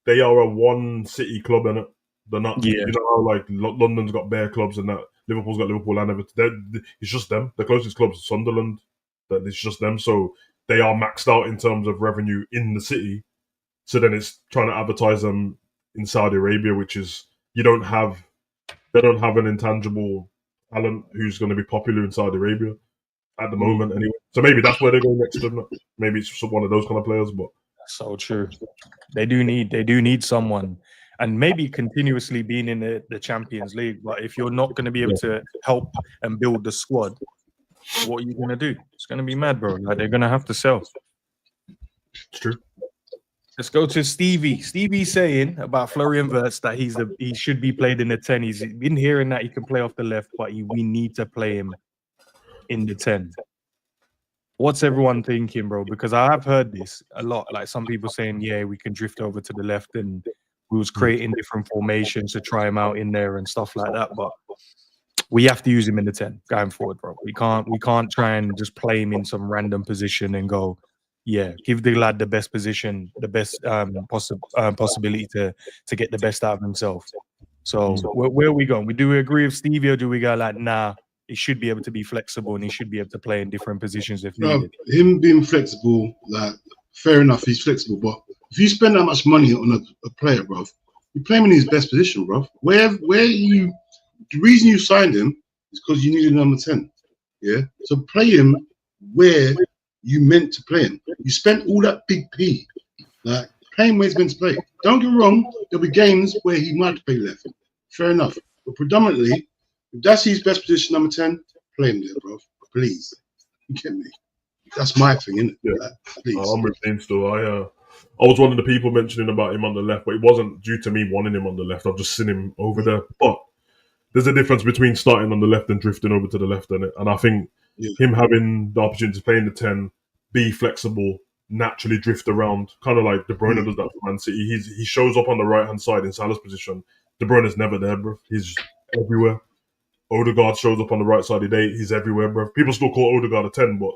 they are a one city club, innit? They're not. You know how like London's got bare clubs and that Liverpool's got Liverpool and everything. It's just them. The closest club is Sunderland. That it's just them. So they are maxed out in terms of revenue in the city. So then it's trying to advertise them in Saudi Arabia, which is they don't have an intangible talent who's going to be popular in Saudi Arabia at the moment anyway. So maybe that's where they're going next to them. Maybe it's one of those kind of players, but so true. They do need someone, and maybe continuously being in the Champions League. But if you're not going to be able to help and build the squad, what are you going to do? It's going to be mad, bro. Like, they're going to have to sell. It's true. Let's go to Stevie. Stevie saying about Florian Wirtz that he should be played in the 10. He's been hearing that he can play off the left, but we need to play him in the 10. What's everyone thinking, bro? Because I have heard this a lot. Like some people saying, we can drift over to the left, and we was creating different formations to try him out in there and stuff like that. But we have to use him in the 10 going forward, bro. We can't try and just play him in some random position and go, give the lad the best position, the best possibility to get the best out of himself. So where are we going? Do we agree with Stevie, or do we go like, nah, he should be able to be flexible and he should be able to play in different positions if needed? Him being flexible, like, fair enough, he's flexible. But if you spend that much money on a player, bro, you play him in his best position, bro. The reason you signed him is because you needed number 10. Yeah? So play him where you meant to play him. You spent all that big P. Like, play him where he's meant to play. Don't get me wrong, there'll be games where he might play left. Fair enough. But predominantly, if that's his best position, number 10, play him there, bro. Please. You get me? That's my thing, isn't it? Yeah. Like, please. I'm with him still. I was one of the people mentioning about him on the left, but it wasn't due to me wanting him on the left. I've just seen him over there. But there's a difference between starting on the left and drifting over to the left, innit? And I think him having the opportunity to play in the 10, be flexible, naturally drift around, kind of like De Bruyne does that for Man City. He shows up on the right-hand side in Salah's position. De Bruyne's never there, bro. He's everywhere. Odegaard shows up on the right side of the day. He's everywhere, bro. People still call Odegaard a 10, but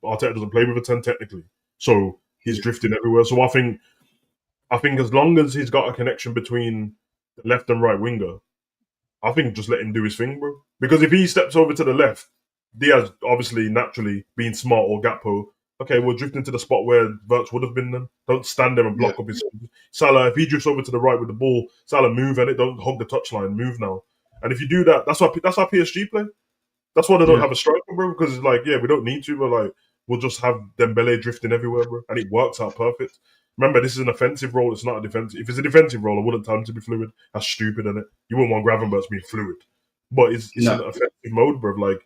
Arteta doesn't play with a 10 technically. So he's drifting everywhere. So I think as long as he's got a connection between the left and right winger, I think just let him do his thing, bro. Because if he steps over to the left, Diaz obviously naturally being smart or Gakpo, okay, we'll drift into the spot where Wirtz would have been then. Don't stand there and block up his Salah. If he drifts over to the right with the ball, Salah move and it. Don't hug the touchline. Move now. And if you do that, that's how PSG play. That's why they don't have a striker, bro. Because it's like, we don't need to, but like we'll just have Dembele drifting everywhere, bro, and it works out perfect. Remember, this is an offensive role. It's not a defensive. If it's a defensive role, I wouldn't tell him to be fluid. That's stupid, isn't it? You wouldn't want Gravenberch to be fluid, but it's an offensive mode, bro. Like,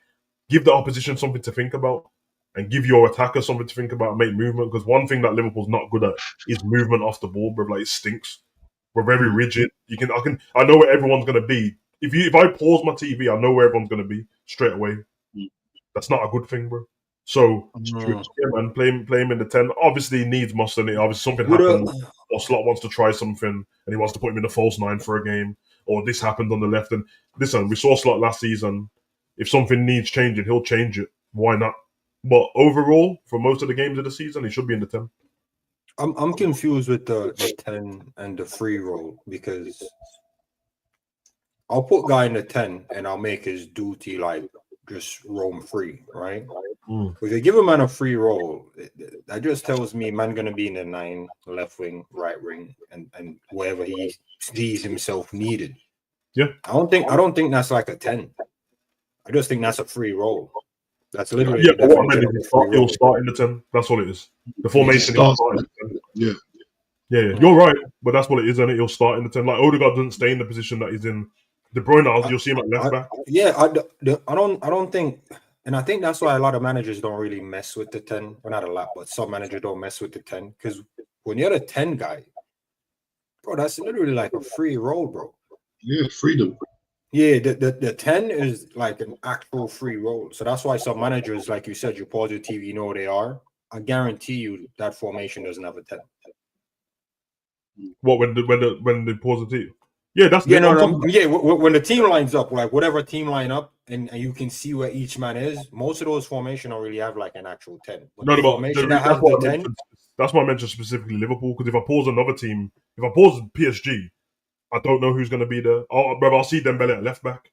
give the opposition something to think about, and give your attacker something to think about and make movement. Because one thing that Liverpool's not good at is movement off the ball, bro. Like, it stinks. We're very rigid. I know where everyone's gonna be. If I pause my TV, I know where everyone's gonna be straight away. That's not a good thing, bro. So, man, play him in the 10. Obviously, he needs must, and obviously something happened, or Slot wants to try something, and he wants to put him in the false 9 for a game, or this happened on the left. And listen, we saw Slot last season. If something needs changing, he'll change it. Why not? But overall, for most of the games of the season, he should be in the 10. I'm confused with the 10 and the free roll, because I'll put guy in the 10 and I'll make his duty like just roam free, right? If you give a man a free roll, that just tells me man gonna be in the 9, left wing, right wing, and wherever he sees himself needed. Yeah. I don't think that's like a 10. I just think that's a free roll. That's literally but what I meant is he'll start in the 10. That's all it is. The formation is starting. Yeah. You're right, but that's what it is, isn't it? He'll start in the 10. Like Odegaard doesn't stay in the position that he's in. De Bruyne, you'll see him at left back. I don't think, and I think that's why a lot of managers don't really mess with the 10. Well, not a lot, but some managers don't mess with the 10, because when you're the 10 guy, bro, that's literally like a free roll, bro. Yeah, freedom. Yeah, the 10 is like an actual free roll. So that's why some managers, like you said, you pause your TV, you know where they are. I guarantee you that formation doesn't have a 10. What, when they pause the TV? Yeah, that's when the team lines up, like whatever team line up, and you can see where each man is. Most of those formations don't really have like an actual 10. That's why I mentioned specifically Liverpool, because if I pause another team, if I pause PSG, I don't know who's going to be there. I'll see Dembele at left back.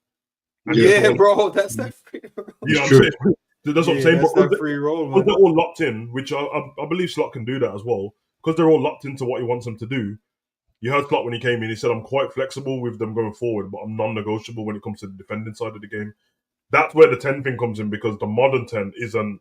Bro, that's that free roll. That's what I'm saying. That's that free roll, man. Because they're all locked in, which I believe Slot can do that as well. Because they're all locked into what he wants them to do. You heard Klopp when he came in, he said, I'm quite flexible with them going forward, but I'm non-negotiable when it comes to the defending side of the game. That's where the 10 thing comes in, because the modern 10 isn't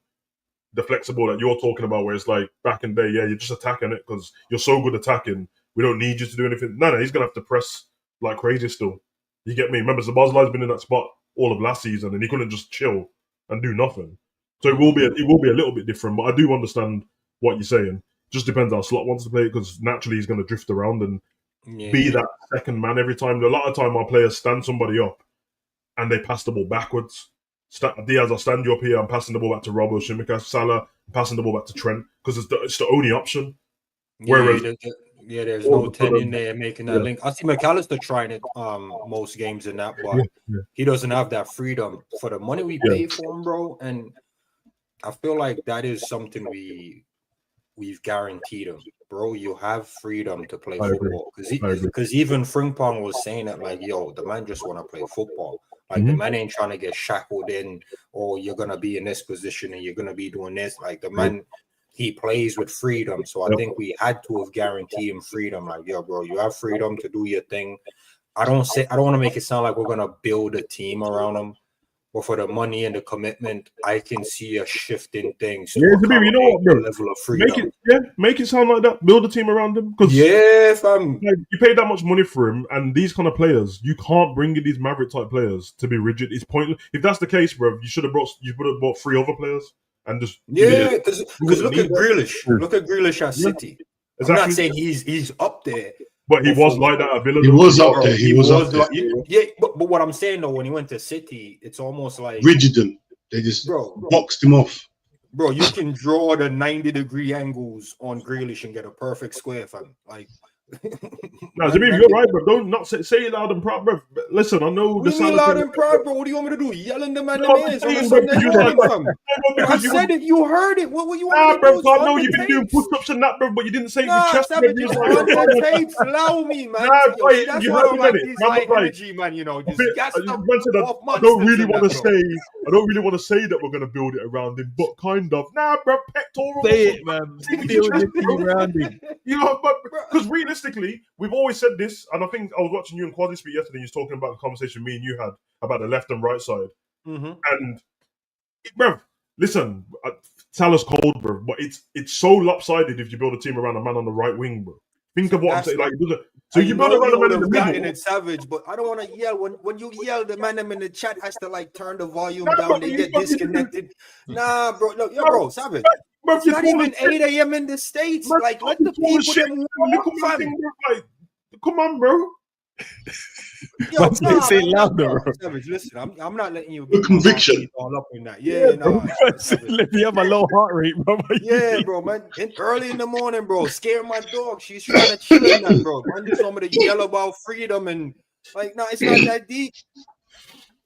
the flexible that you're talking about, where it's like back in the day, you're just attacking it because you're so good attacking. We don't need you to do anything. No, he's going to have to press like crazy still. You get me? Remember, Szoboszlai's been in that spot all of last season, and he couldn't just chill and do nothing. So it will be a little bit different, but I do understand what you're saying. Just depends how Slot wants to play it, because naturally he's going to drift around and be that second man every time. A lot of time our players stand somebody up and they pass the ball backwards. Diaz, I'll stand you up here, I'm passing the ball back to Robertson. Salah, I'm passing the ball back to Trent, because it's the only option. Whereas there's no 10 in there making that link. I see McAllister trying it most games in that, but he doesn't have that freedom for the money we pay for him, bro. And I feel like that is something we've guaranteed him, bro. You have freedom to play football, because even Frimpong was saying that, like, yo, the man just want to play football. Like, the man ain't trying to get shackled in, or you're gonna be in this position and you're gonna be doing this. Like, the man, he plays with freedom. So I think we had to have guaranteed him freedom. Like, yo, bro, you have freedom to do your thing. I don't want to make it sound like we're gonna build a team around him, But for the money and the commitment, I can see a shift in things. Yeah, Zabir, you know what, bro? Level of freedom. Make it sound like that. Build a team around him. Yeah, fam. Like, you paid that much money for him, and these kind of players, you can't bring in these Maverick type players to be rigid. It's pointless. If that's the case, bro, you would have bought 3 other players and just because look at Grealish. Look at Grealish at City. Exactly. I'm not saying he's up there. But he was like that at Villa. He was up there. He was up there. Yeah, but what I'm saying though, when he went to City, it's almost like rigid him. They just boxed him off. Bro, you can draw the 90-degree angles on Grealish and get a perfect square, fam. Like, no, Zabir, you're right, bro. Don't not say it loud and proud, bro. Listen, I know the sound loud and proud, bro. What do you want me to do? Yelling the man in the ears on the Sunday morning, fam. I said it. You heard it. What you want me to do? Bro, I know you've been doing push-ups and that, bro, but you didn't say it with chest. Tapes, allow me, man. That's why I don't like this high energy, man. You know, just gas up off I don't really want to say that we're gonna build it around him, but kind of. Nah, bro, pectoral. Say it, man. Build it around him. You know, but because realistically, we've always said this, and I think I was watching you and Quasi speak yesterday. You was talking about the conversation me and you had about the left and right side, and bro, listen, Salah's cold, bro, but it's so lopsided if you build a team around a man on the right wing, bro. Think of what I'm saying. Like, so you build around a man in the middle. It's savage, but I don't want to yell. When you yell, the man in the chat has to like turn the volume down. They get disconnected. Nah, bro, look, bro, savage. Bro, it's not even 8 a.m. in the States. Bro, like, let the people come on, bro. Yo, say it louder, bro. Savage, listen, I'm not letting you get conviction all up in that. Yeah, no. Let me have a low heart rate, bro. Yeah, bro, man. Early in the morning, bro. Scare my dog. She's trying to chill in that, bro. Man, just want me to yell about freedom and like, no, it's not that deep.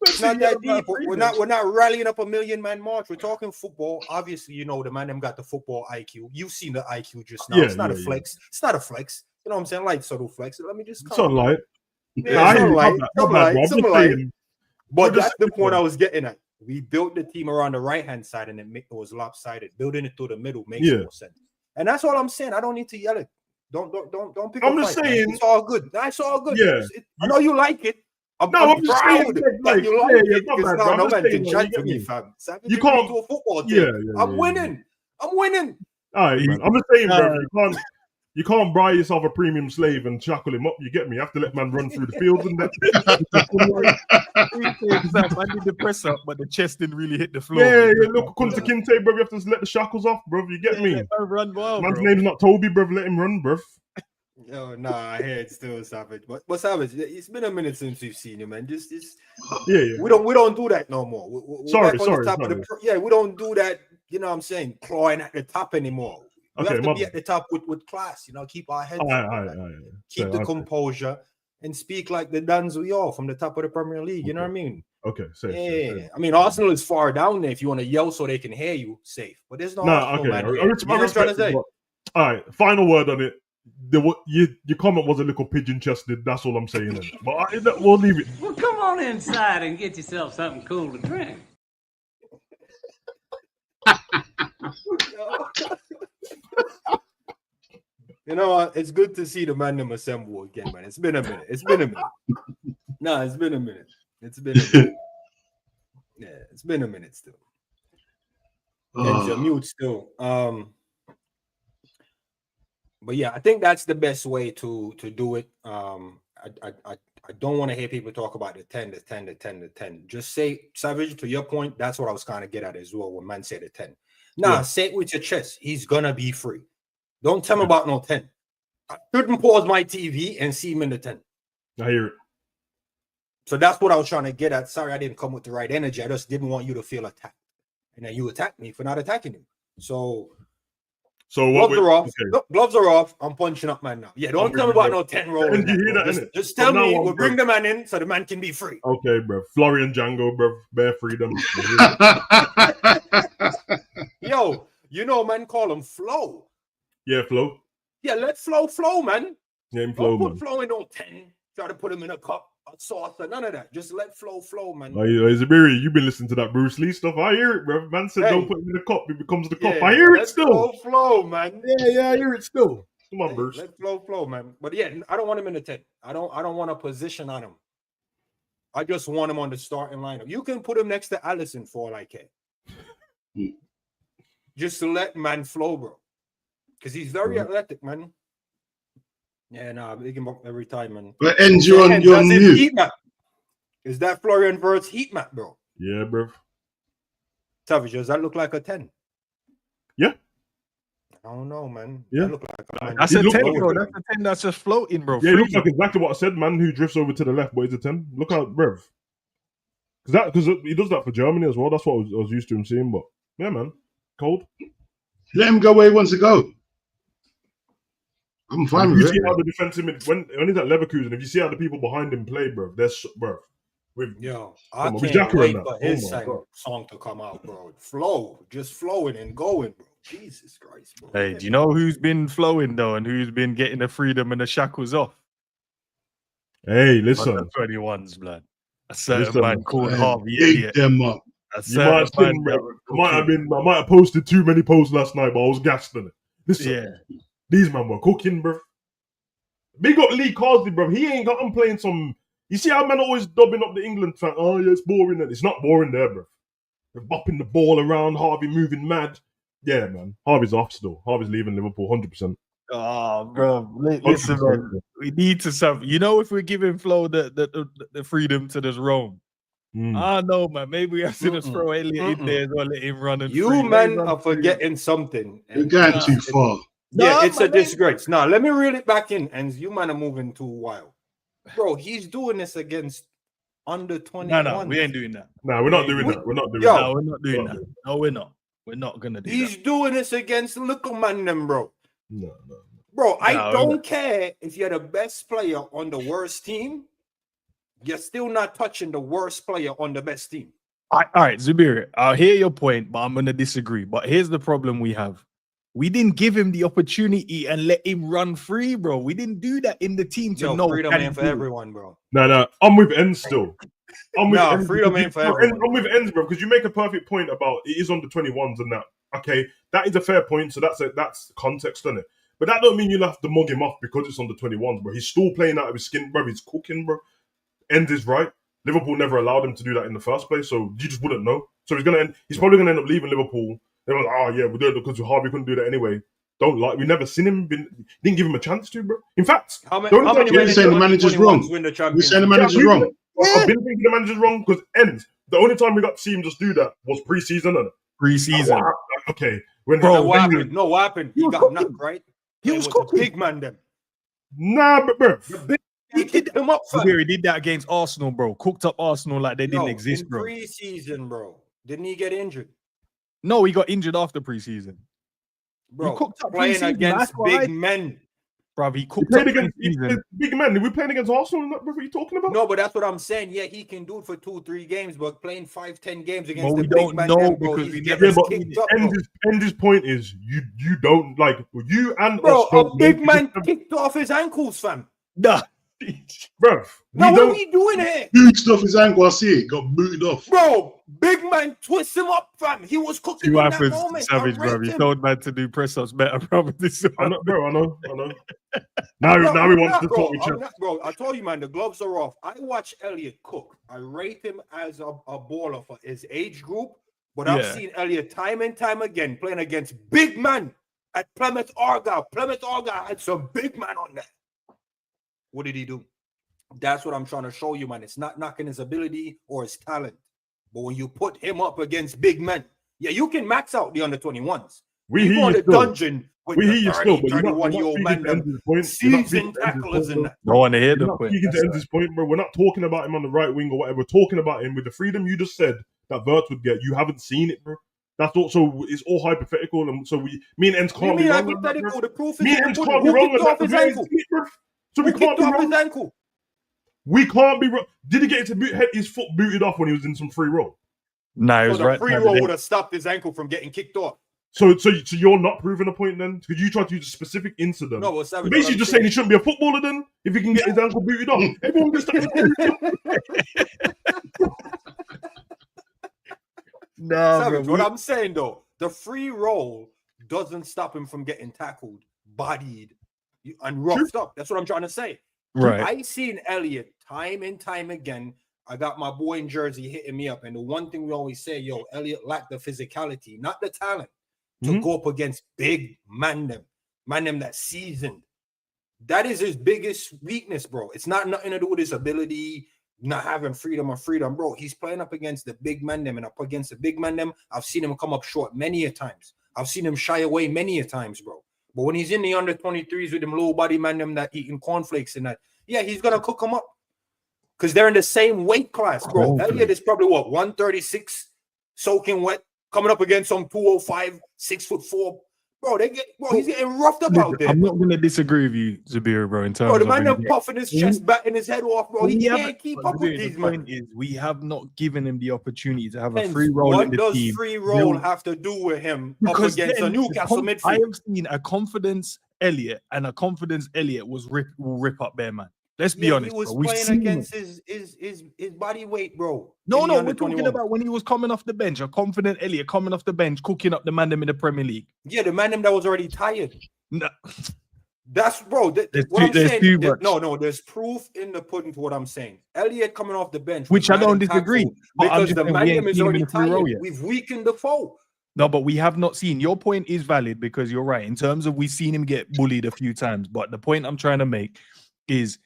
It's not that deep. We're not rallying up a 1,000,000-man march. We're talking football. Obviously, you know the man them got the football IQ. You've seen the IQ just now. It's not a flex. It's not a flex. You know what I'm saying? Light subtle flex. Let me just come. Sunlight. Yeah, sunlight. But that's the point I was getting at. We built the team around the right-hand side and it was lopsided. Building it through the middle makes more sense. And that's all I'm saying. I don't need to yell it. Don't pick up. I'm just saying. It's all good. That's all good. Yeah. I know you like it. I'm proud that you like it. Because no man can judge for me, fam. You can't do a football team. I'm winning. I'm winning. All right, man. I'm just saying, bro. You can't buy yourself a premium slave and shackle him up. You get me? You have to let man run through the field and that. I did the press up, but the chest didn't really hit the floor. Yeah. Look, comes to Kinte, bro. You have to let the shackles off, bro. You get me? Run well, man's name's not Toby, bro. Let him run, bro. Yo, nah, I hear it's still Savage, but Savage, it's been a minute since we've seen you, man. Just we don't do that no more. We're sorry. We don't do that. You know what I'm saying? Clawing at the top anymore. We have to be at the top with class. You know, keep our heads keep the composure and speak like the Duns we are from the top of the Premier League. You know what I mean? Okay, safe. Yeah, I mean Arsenal is far down there. If you want to yell so they can hear you, safe. But there's no Arsenal man. You know what I'm trying to say? All right, final word on it. Your comment was a little pigeon-chested. That's all I'm saying. But we'll leave it. Well, come on inside and get yourself something cool to drink. You know what? It's good to see the man them assemble again, man. It's been a minute. It's been a minute. Yeah, it's been a minute still. And you're mute still. But yeah, I think that's the best way to do it. I don't want to hear people talk about the 10. Just say, Savage, to your point, that's what I was kind of get at as well when man said the 10. Say it with your chest. He's gonna be free. Don't tell me about no 10. I couldn't pause my TV and see him in the 10. I hear it. So that's what I was trying to get at. Sorry, I didn't come with the right energy. I just didn't want you to feel attacked. And then you attacked me for not attacking him. So gloves are off. Okay. Gloves are off. I'm punching up man now. Yeah, don't tell me about no 10 rolling. Just tell me we'll bring the man in so the man can be free. Okay, bro. Florian Django, bro. Bare freedom. Yo, you know, man, call him Flow. Yeah, Flow. Yeah, let Flow, man. Yeah, Flow, don't put Flow in no 10. Try to put him in a cup, a saucer, none of that. Just let Flow, man. Zabiri, you've been listening to that Bruce Lee stuff. I hear it, bro. Man said don't put him in a cup. It becomes the cup. I hear it still. Flow, man. Yeah, I hear it still. Come on, Bruce. Let Flow, man. But yeah, I don't want him in the 10. I don't want a position on him. I just want him on the starting lineup. You can put him next to Allison for all I care. Just to let man flow, bro. Because he's very athletic, man. Yeah, nah, big him up every time, man. But ends you on your mute. Heat map. Is that Florian Wirtz heat map, bro? Yeah, bro. Savage, does that look like a 10? Yeah. I don't know, man. Yeah. That look like a 9. That's a 10, bro. That's a 10 that's just floating, bro. Yeah, it looks like exactly what I said, man, who drifts over to the left, but he's a 10. Look how, bro. Because he does that for Germany as well. That's what I was used to him seeing, but yeah, man. Cold. Let him go where he wants to go. I'm fine with it. You see how the defensive when he's at Leverkusen, if you see how the people behind him play, bro, I can't wait for his song to come out, bro. Flow, just flowing and going, bro. Jesus Christ, bro. Hey, do you know who's been flowing though, and who's been getting the freedom and the shackles off? Hey, listen, 21s, blood. A certain man called Harvey. Eat them up. I might have posted too many posts last night, but I was gassed on it. Listen, these men were cooking, bro. Big up Lee Carsley, bro. He ain't got him playing some. You see how men always dubbing up the England fan? Oh, yeah, it's boring. It's not boring there, bro. They're bopping the ball around. Harvey moving mad. Yeah, man. Harvey's off still. Harvey's leaving Liverpool 100%. Oh, bro. Listen, man. We need to have. You know, if we're giving Flo the freedom to just roam. I know, man. Maybe we have to just throw Elliott in there as well, let him run. And you men are forgetting something. You're going too far. Yeah, it's a disgrace. Now, let me reel it back in, and you man are moving too wild. Bro, he's doing this against under 21. No, we ain't doing that. No, we're not doing that. We're not doing that. No, we're not doing that. No, we're not. We're not going to do that. He's doing this against little man them, bro. No. Bro, I don't care if you're the best player on the worst team. You're still not touching the worst player on the best team. All right, Zubir, I'll hear your point, but I'm going to disagree. But here's the problem we have. We didn't give him the opportunity and let him run free, bro. We didn't do that in the team to know. Freedom ain't for everyone, bro. No, I'm with Enz still. Freedom ain't for everyone. I'm with Enz, bro, because you make a perfect point about it is on the 21s and that. Okay, that is a fair point. So that's context on it. But that don't mean you'll have to mug him off because it's on the 21s, bro. He's still playing out of his skin, bro. He's cooking, bro. Enz is right. Liverpool never allowed him to do that in the first place, so you just wouldn't know. So he's probably gonna end up leaving Liverpool. They were like, we're doing it because Harvey couldn't do that anyway. We never seen him. Didn't give him a chance to, bro. In fact, you're saying the manager's wrong. You're saying the manager's wrong. I've been thinking the manager's wrong because the only time we got to see him just do that was pre-season, isn't it? Pre-season. Okay. What happened? He got knocked, right? He was cooking. Big man them. Nah, but bro. He did him up. He did that against Arsenal, bro. Cooked up Arsenal like they didn't exist, bro. Pre-season, bro. Didn't he get injured? No, he got injured after preseason. Bro, he cooked up playing against big men. Bro, he cooked up against big men. We playing against Arsenal, what are you talking about? No, but that's what I'm saying. Yeah, he can do it for 2-3 games, but playing 5-10 games against the big man, because we never kicked up. His point is you don't like you and bro, a big man kicked off his ankles, fam. Nah. Bro, what are we doing here? Booted off his ankle, I see it. Got booted off. Bro, big man twist him up, fam. He was cooking in that moment. Savage, bro. He told man to do press-ups better, bro. I know. Now he wants to talk with you. Bro, I told you, man, the gloves are off. I watch Elliott cook. I rate him as a baller for his age group, but I've seen Elliott time and time again playing against big man at Plymouth Argyle. Plymouth Argyle had some big man on there. What did he do? That's what I'm trying to show you, man. It's not knocking his ability or his talent. But when you put him up against big men, you can max out the under 21s. We go in the dungeon with we hear you still, but 31-year-old man, seasoned tacklers and that. No one to hear the point. You can end this point, bro. We're not talking about him on the right wing or whatever. We're talking about him with the freedom you just said that Wirtz would get. You haven't seen it, bro. That's also it's all hypothetical, and so me and Enz can't be wrong. The proof is me and Enz can't be wrong off his ankle. So we can't be wrong. His ankle. We can't be wrong. Did he get his foot booted off when he was in some free roll? No, he was right. Free roll would have stopped his ankle from getting kicked off. So you're not proving a point then? Because you tried to use a specific incident. No, well, basically just saying he shouldn't be a footballer then if he can get his ankle booted off. Everyone gets No, Savage, what I'm saying though, the free roll doesn't stop him from getting tackled, bodied, and roughed up. That's what I'm trying to say. Right. I seen Elliott time and time again I got my boy in Jersey hitting me up. And the one thing we always say, yo, Elliott lacked the physicality, not the talent, to go up against big man them that seasoned. That is his biggest weakness, bro. It's not nothing to do with his ability, not having freedom, bro. He's playing up against the big man them, and up against the big man them, I've seen him come up short many a times. I've seen him shy away many a times, bro. But when he's in the under 23s with them low body man them that eating cornflakes and that, yeah, he's gonna cook them up because they're in the same weight class, bro. Elliott is probably what 136, soaking wet, coming up against some 205, 6'4". Bro, he's getting roughed up out there. I'm not gonna disagree with you, Zabir, bro. In terms of the man them puffing his chest, batting his head off, bro. He can't keep up with these men. We have not given him the opportunity to have a free role in the team. What does free role have to do with him up against a Newcastle midfield? I have seen a confidence Elliott, and a confidence Elliott will rip up there, man. Let's be honest. He was playing against his body weight, bro. No, we're talking about when he was coming off the bench. A confident Elliott coming off the bench, cooking up the man them in the Premier League. Yeah, the man them that was already tired. No. That's bro. There's proof in the pudding to what I'm saying. Elliott coming off the bench, which I don't disagree, because the man them is already tired. We've weakened the foe. No, but we have not seen. Your point is valid because you're right. In terms of we've seen him get bullied a few times, but the point I'm trying to make is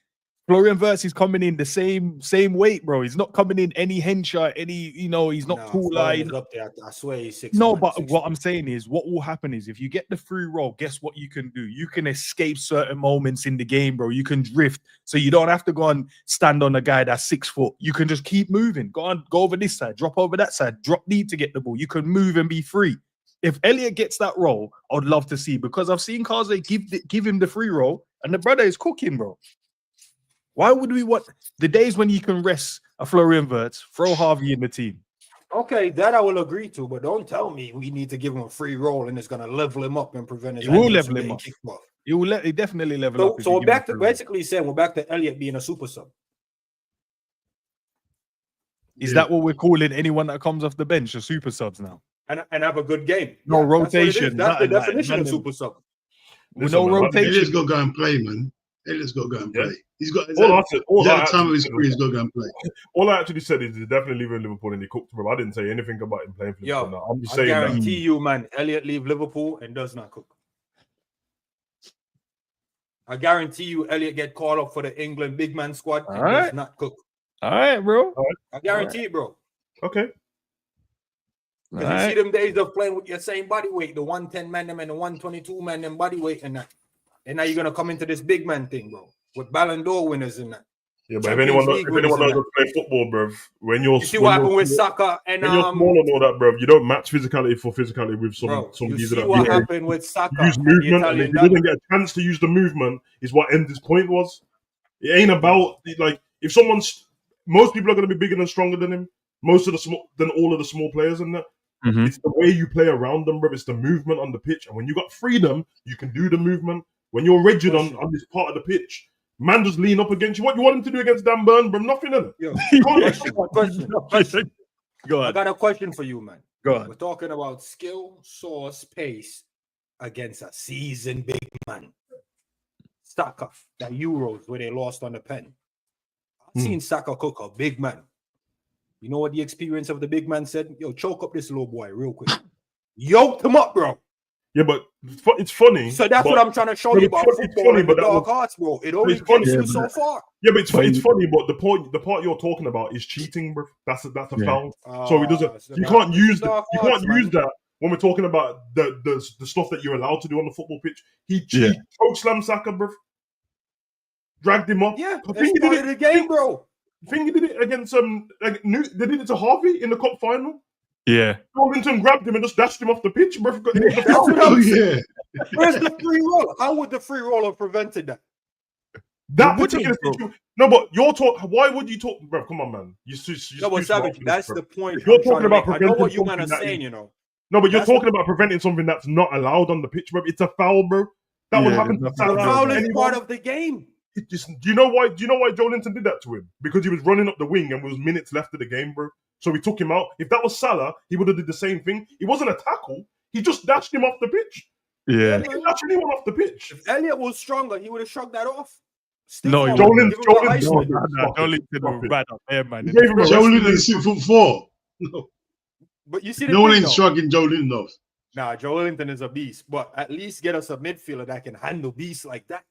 Florian Wirtz is coming in the same weight, bro. He's not coming in any hencher, he's not tall line. Up there. I swear he's 6'. No, but what I'm saying is, what will happen is if you get the free roll, guess what you can do? You can escape certain moments in the game, bro. You can drift, so you don't have to go and stand on a guy that's 6 foot. You can just keep moving. Go over this side, drop over that side, drop deep to get the ball. You can move and be free. If Elliott gets that role, I'd love to see, because I've seen Kaze give him the free roll, and the brother is cooking, bro. Why would we want the days when you can rest a Florian Wirtz, throw Harvey in the team? Okay, that I will agree to, but don't tell me we need to give him a free role and it's going to level him up and prevent his. It will level him up. It definitely level up. So we're back to basically saying we're back to Elliott being a super sub. Is that what we're calling anyone that comes off the bench a super subs now? And have a good game. No rotation. That's the definition of super sub. No rotation. Elliott's got to go and play, man. Elliott's got to go and play. He's got the time of his career. He's got to go and play. All I actually said is he's definitely leaving Liverpool and he cooked for him. I didn't say anything about him playing for Liverpool. Now. I'm just saying. I guarantee you, man, Elliott leave Liverpool and does not cook. I guarantee you, Elliott get called up for the England big man squad and does not cook. All right, bro. I guarantee it, bro. Okay. Because you see them days of playing with your same body weight, the 110 man them and the 122 man them body weight and that. And now you're gonna come into this big man thing, bro, with Ballon d'Or winners and that. Yeah, but if anyone knows to play football, bro, you see what happened with Saka and when you're small and all that, bro, you don't match physicality for physicality with some. You see what happened with Saka? Use movement, and if he didn't get a chance to use the movement, is what Ender's point was. It ain't about like if most people are gonna be bigger and stronger than him, than all of the small players in that. Mm-hmm. It's the way you play around them, bro. It's the movement on the pitch, and when you got freedom, you can do the movement. When you're rigid on this part of the pitch, man just lean up against you. What you want him to do against Dan Burn, bro? Nothing in it. Question. Go on. I got a question for you, man. Go on. We're talking about skill, source, pace against a seasoned big man. Saka, that Euros where they lost on the pen. I've seen Saka cook a big man. You know what the experience of the big man said? Yo, choke up this little boy real quick. Yoked him up, bro. Yeah, but it's funny. So that's what I'm trying to show you about football and the dark arts, bro. It only gets you so far. Yeah, but it's funny, but the part you're talking about is cheating, bro. That's a foul. So it doesn't. You can't use that when we're talking about the stuff that you're allowed to do on the football pitch. He choke slam Saka, bro. Dragged him up. Yeah, that's part of the game, bro. I think he did it against they did it to Harvey in the cup final. Yeah. Robertson grabbed him and just dashed him off the pitch, bro. Where's the free roll? How would the free roll have prevented that? That particular situation. No, but you're talking. Why would you talk, bro? Come on, man. No, but Savage, that's the point. You're talking about preventing. I know what you man are saying, you know. No, but you're talking about preventing something that's not allowed on the pitch, bro. It's a foul, bro. That would happen to Salah. Foul is part of the game. Do you know why Joelinton did that to him? Because he was running up the wing and there was minutes left of the game, bro. So he took him out. If that was Salah, he would have did the same thing. It wasn't a tackle. He just dashed him off the pitch. Yeah. He dashed anyone off the pitch. If Elliott was stronger, he would have shrugged that off. No, Give him Joe a high Linton. score. Joe Linton was bad up there, man. He gave him a Joe rest. Linton is 6'4". No, But you see the no one thing, ain't though. shrugging Joe Linton off. Nah, Joe Linton is a beast, but at least get us a midfielder that can handle beasts like that.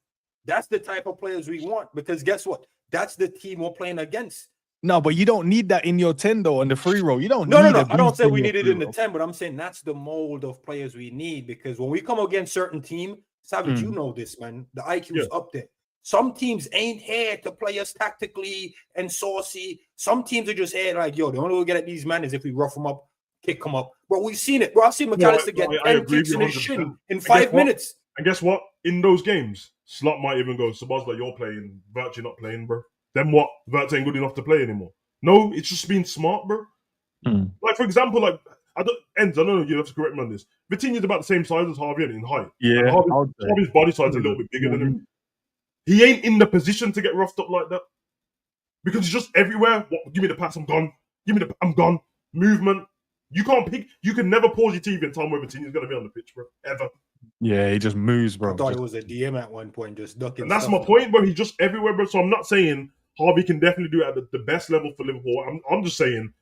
That's the type of players we want, because guess what? That's the team we're playing against. No, but you don't need that in your 10 though on the free roll. You don't. No. need I don't say we need need it in the 10, but I'm saying that's the mold of players we need, because when we come against certain team, Savage, you know this, man. The IQ's up there. Some teams ain't here to play us tactically and saucy. Some teams are just here like, yo, the only way we get at these men is if we rough them up, kick them up. Bro, we've seen it. Bro, I've seen McAllister get 10 kicks in his shin in 5 minutes. And guess what? In those games, Slot might even go, Sabazla, you're playing, Wirtz, you're not playing, bro. Then what? Wirtz ain't good enough to play anymore. No, it's just being smart, bro. Like, for example, like, I don't know, you have to correct me on this. Vitinha's about the same size as Harvey in height. Yeah. Harvey's body size is a little bit bigger than him. He ain't in the position to get roughed up like that. Because he's just everywhere. What? Give me the pass, I'm gone. I'm gone. Movement. You can't pick. You can never pause your TV and tell where Vitinha's going to be on the pitch, bro. Ever. Yeah, he just moves, bro. I thought it was a DM at one point, just ducking. And that's my point, bro. He's just everywhere, bro. So I'm not saying Harvey can definitely do it at the best level for Liverpool. I'm just saying,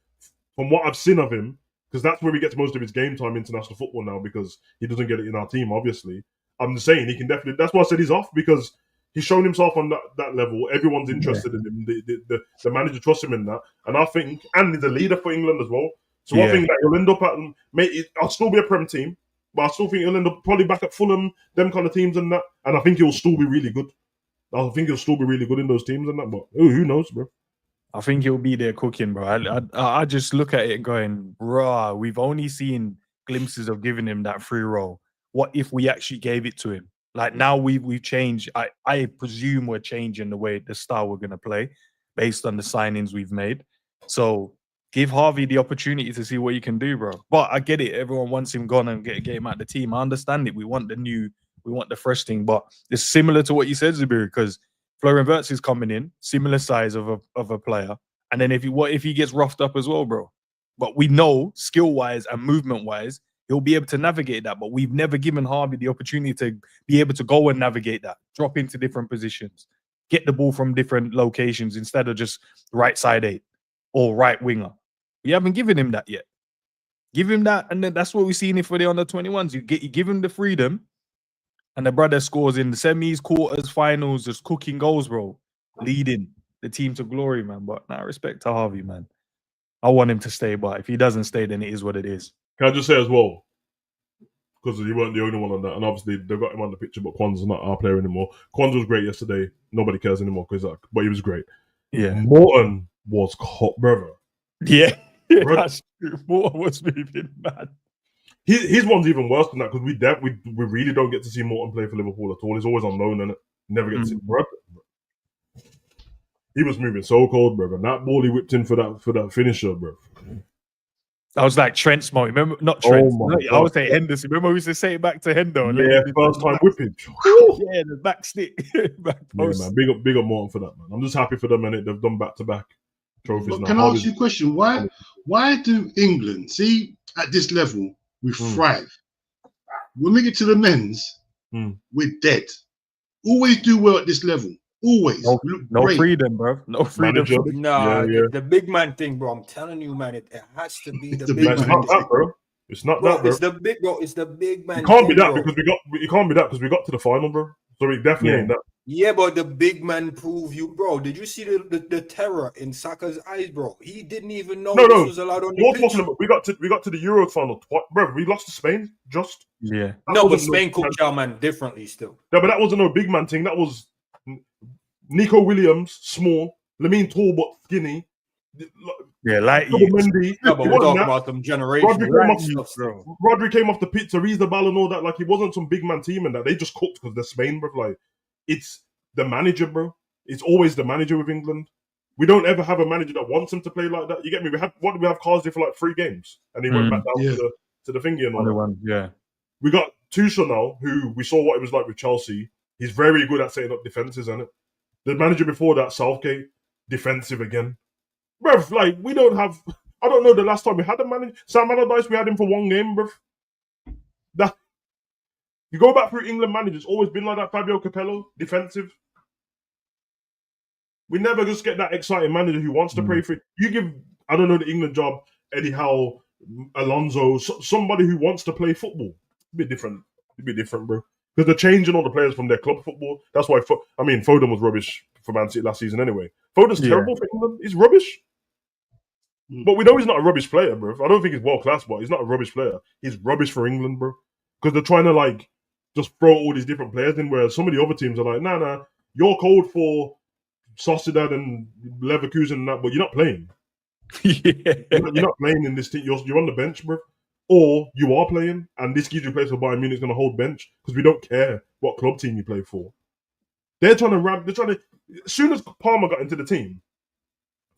from what I've seen of him, because that's where he gets most of his game time international football now, because he doesn't get it in our team, obviously. I'm just saying he can definitely. That's why I said he's off, because he's shown himself on that level. Everyone's interested in him. The manager trusts him in that. And I think, and he's a leader for England as well. So I think that he'll end up at, I'll still be a Prem team, but I still think he'll end up probably back at Fulham, them kind of teams and that. And I think he'll still be really good. I think he'll still be really good in those teams and that. But who knows, bro? I think he'll be there cooking, bro. I just look at it going, rah, we've only seen glimpses of giving him that free roll. What if we actually gave it to him? Like now we've changed. I presume we're changing the style we're going to play based on the signings we've made. So give Harvey the opportunity to see what he can do, bro. But I get it. Everyone wants him gone and get him out of the team. I understand it. We want the fresh thing. But it's similar to what you said, Zubiri, because Florian Wirtz is coming in, similar size of a player. And then what if he gets roughed up as well, bro? But we know skill-wise and movement-wise, he'll be able to navigate that. But we've never given Harvey the opportunity to be able to go and navigate that, drop into different positions, get the ball from different locations instead of just right side 8 or right winger. We haven't given him that yet. Give him that, and then that's what we've seen it for the under-21s. You give him the freedom, and the brother scores in the semis, quarters, finals, just cooking goals, bro. Leading the team to glory, man. But now respect to Harvey, man. I want him to stay, but if he doesn't stay, then it is what it is. Can I just say as well, because he weren't the only one on that, and obviously they've got him on the picture, but Kwanzaa's not our player anymore. Kwanzaa was great yesterday. Nobody cares anymore, but he was great. Yeah. Morton was hot, brother. Yeah, that's true. Morton was moving, man. His one's even worse than that, because we really don't get to see Morton play for Liverpool at all. He's always on loan, and never get to see him. He was moving so cold, bro. And that ball he whipped in for that finisher, bro. I was like Trent's moment. Remember, not Trent. I would say Henderson. Remember, we used to say it back to Hendo. Yeah, first time whipping. Yeah, the back stick. Back post. Yeah, man. Big up Morton for that, man. I'm just happy for them, and they've done back-to-back trophies. But now. can I ask you a question? Why do England, see, at this level, we thrive? When we get to the men's, we're dead. Always do well at this level. Always. No freedom, bro. No freedom. The big man thing, bro. I'm telling you, man, it has to be the big man. It's not that, bro. It's not that, bro. It's the big, bro. It's the big man. It can't be that, because we got to the final, bro. So it definitely ain't that. Yeah, but the big man prove you, bro. Did you see the terror in Saka's eyes, bro? He didn't even know this was allowed on the pitch. We got to the Euro final, bro. We lost to Spain, just. Yeah. No, but Spain cooked our man differently still. No, but that wasn't no big man thing. That was Nico Williams, small. Lamine tall but skinny. Yeah, like Mendy. No, but we're talking about them generations. Rodri came off the pitch to read the ball and all that. Like, he wasn't some big man team and that. They just cooked because they're Spain, bro. Like, it's the manager, bro. It's always the manager with England. We don't ever have a manager that wants him to play like that. You get me? We have Carsley for like 3 games, and he went back down to the thingy and all that. Yeah. We got Tuchel now, who we saw what it was like with Chelsea. He's very good at setting up defenses, isn't it? The manager before that, Southgate, defensive again. Bruv, like, we don't have... I don't know the last time we had a manager. Sam Allardyce, we had him for 1 game, bruv. You go back through England managers, always been like that. Fabio Capello, defensive. We never just get that exciting manager who wants to play for it. You give, I don't know, the England job, Eddie Howe, Alonso, somebody who wants to play football. It'd be different, bro. Because they're changing all the players from their club football. That's why, Foden was rubbish for Man City last season anyway. Foden's terrible for England. He's rubbish. But we know he's not a rubbish player, bro. I don't think he's world class, but he's not a rubbish player. He's rubbish for England, bro. Because they're trying to, like, just throw all these different players in, whereas some of the other teams are like, nah, you're cold for Sociedad and Leverkusen and that, but you're not playing. You're not playing in this team. You're on the bench, bro. Or you are playing, and this gives you a place for Bayern Munich's going to hold bench because we don't care what club team you play for. They're trying to. As soon as Palmer got into the team,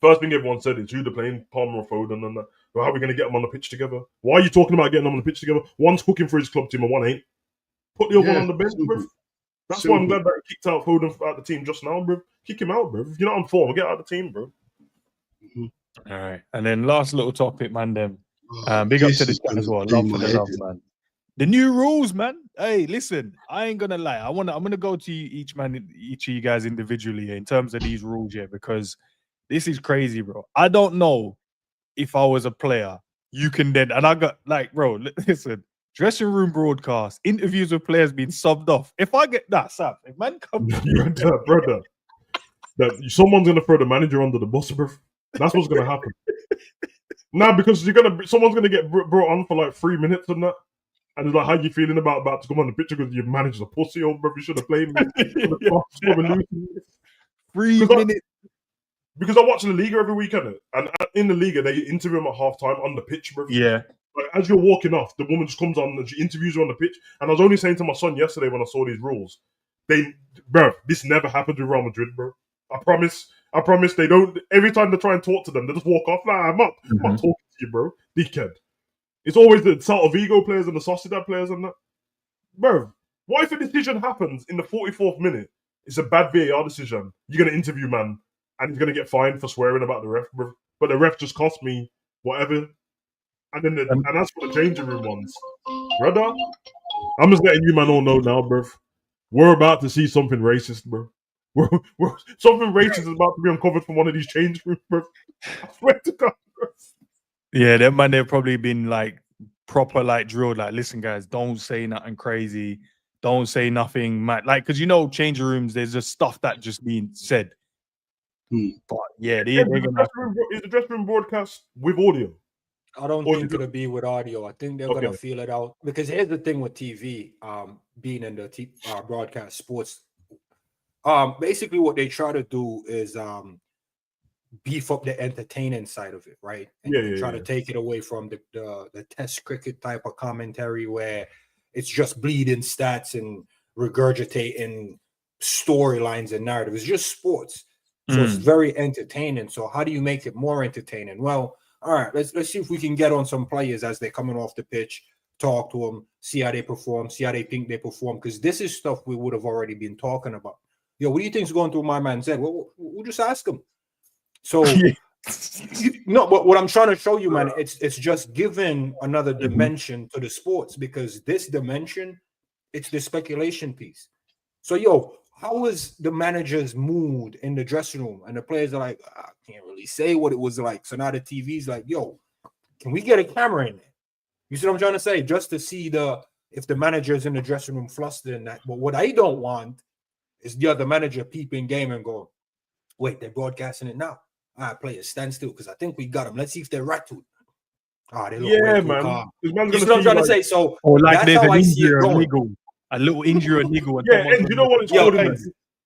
first thing everyone said is, who they're playing, Palmer or Foden, and that. Well, how are we going to get them on the pitch together? Why are you talking about getting them on the pitch together? One's cooking for his club team and one ain't. Put the other one on the bench, bro. That's why I'm glad that he kicked out Foden out the team just now, bro. Kick him out, bro. If you're not on form, get out of the team, bro. All right. And then last little topic, man, them. Big up to the chat as well. Love for the love, man. The new rules, man. Hey, listen, I ain't gonna lie. I'm gonna go to each of you guys individually in terms of these rules here, because this is crazy, bro. I don't know if I was a player, you can then, and I got like, bro, listen, dressing room broadcast, interviews with players being subbed off. If I get that, Sam, if man comes, brother, that someone's gonna throw the manager under the bus, bro. That's what's gonna happen. Nah, because someone's gonna get brought on for like 3 minutes and that, and it's like, how you feeling about to come on the picture because your manager's a pussy, old bro? You should have played me. 3 minutes. Because I watch the Liga every weekend, and in the Liga they interview him at halftime on the pitch, bro. Yeah. Like, as you're walking off, the woman just comes on and she interviews you on the pitch. And I was only saying to my son yesterday when I saw these rules, this never happened with Real Madrid, bro. I promise they don't. Every time they try and talk to them, they just walk off. Nah, I'm not talking to you, bro. Dickhead. It's always the Celta Vigo players and the Sociedad players and that. Bro, what if a decision happens in the 44th minute? It's a bad VAR decision. You're going to interview, man, and he's going to get fined for swearing about the ref, bro. But the ref just cost me whatever. And then and that's for the changing room ones. Brother, I'm just letting you, man, all know now, bro. We're about to see something racist, bro. Something racist is about to be uncovered from one of these change rooms, bro. I swear to God, bro. Yeah, that man, they've probably been like proper like drilled. Like, listen, guys, don't say nothing crazy. Don't say nothing mad. Like, because change rooms, there's just stuff that just being said. But yeah, is the dressing room broadcast with audio? I don't think it'll be with audio. I think they're gonna feel it out, because here's the thing with TV, being in the broadcast sports. Basically what they try to do is beef up the entertaining side of it, right? And try to take it away from the test cricket type of commentary where it's just bleeding stats and regurgitating storylines and narrative. It's just sports. So it's very entertaining. So how do you make it more entertaining? Well, all right, let's see if we can get on some players as they're coming off the pitch, talk to them, see how they perform, see how they think they perform, because this is stuff we would have already been talking about. Yo, what do you think's going through my man's head? Well, we'll just ask him. So, no, but what I'm trying to show you, man, it's just giving another dimension to the sports, because this dimension, it's the speculation piece. So, yo, how was the manager's mood in the dressing room? And the players are like, I can't really say what it was like. So now the TV's like, yo, can we get a camera in there? You see what I'm trying to say? Just to see if the manager's in the dressing room flustered and that. But what I don't want is the other manager peeping game and going, wait, they're broadcasting it now. All right, players, stand still, because I think we got them. Let's see if they're rattled. They look way too calm. You see what I'm trying to say? So like that's how I see it going. A little injury or niggle. And you know what it's called? Wait,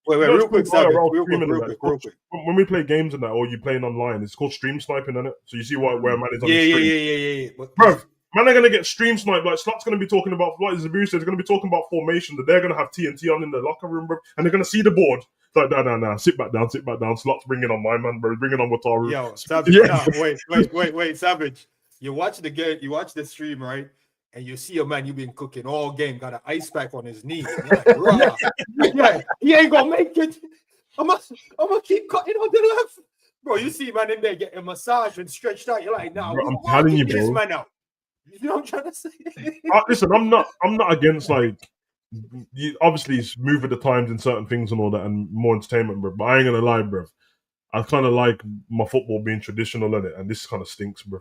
real quick, real quick. When we play games and that, or you playing online, it's called stream sniping, isn't it? So you see where a man is on the stream. Yeah. Bro, man are going to get stream sniped. Like, Slot's going to be talking about, like Zabiru said, they're going to be talking about formation, that they're going to have TNT on in the locker room, bro, and they're going to see the board. It's like, nah, sit back down. Slot's bringing on my man, bro. Bringing on Wataru. Yo, Savage, wait, Savage. You watch the game, you watch the stream, right? And you see a man you've been cooking all game, got an ice pack on his knee. You're like, yeah, he ain't gonna make it. I'm gonna keep cutting on the left. Bro, you see man in there getting a massage and stretched out. You're like, nah, I'm telling you, bro. This man out. You know what I'm trying to say? Listen, I'm not against, like, obviously it's move with the times in certain things and all that and more entertainment, bro. But I ain't gonna lie, bro. I kind of like my football being traditional in it, and this kind of stinks, bro.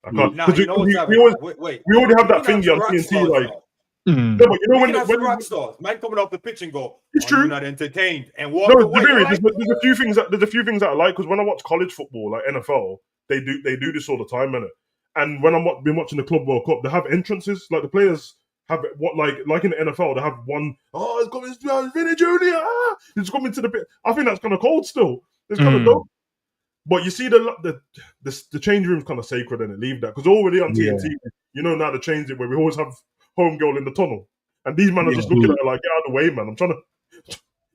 I can't. Nah, you know what's happening? We already have that thingy on TNT, like. Yeah, but you know when rock stars, man, coming off the pitch and go, it's true. You're not entertained, and walk away. There's a few things that I like because when I watch college football, like NFL, they do this all the time, innit? And when I've been watching the Club World Cup, they have entrances, like the players have what like in the NFL, they have one. Oh, it's coming, Vinny Junior. It's coming to the pit. I think that's kind of cold still. It's kind of dope. But you see the change room's kind of sacred, and leave that because already on TNT, you know now they changed it where we always have home goal in the tunnel, and these men are just looking at it like, get out of the way, man. I'm trying to.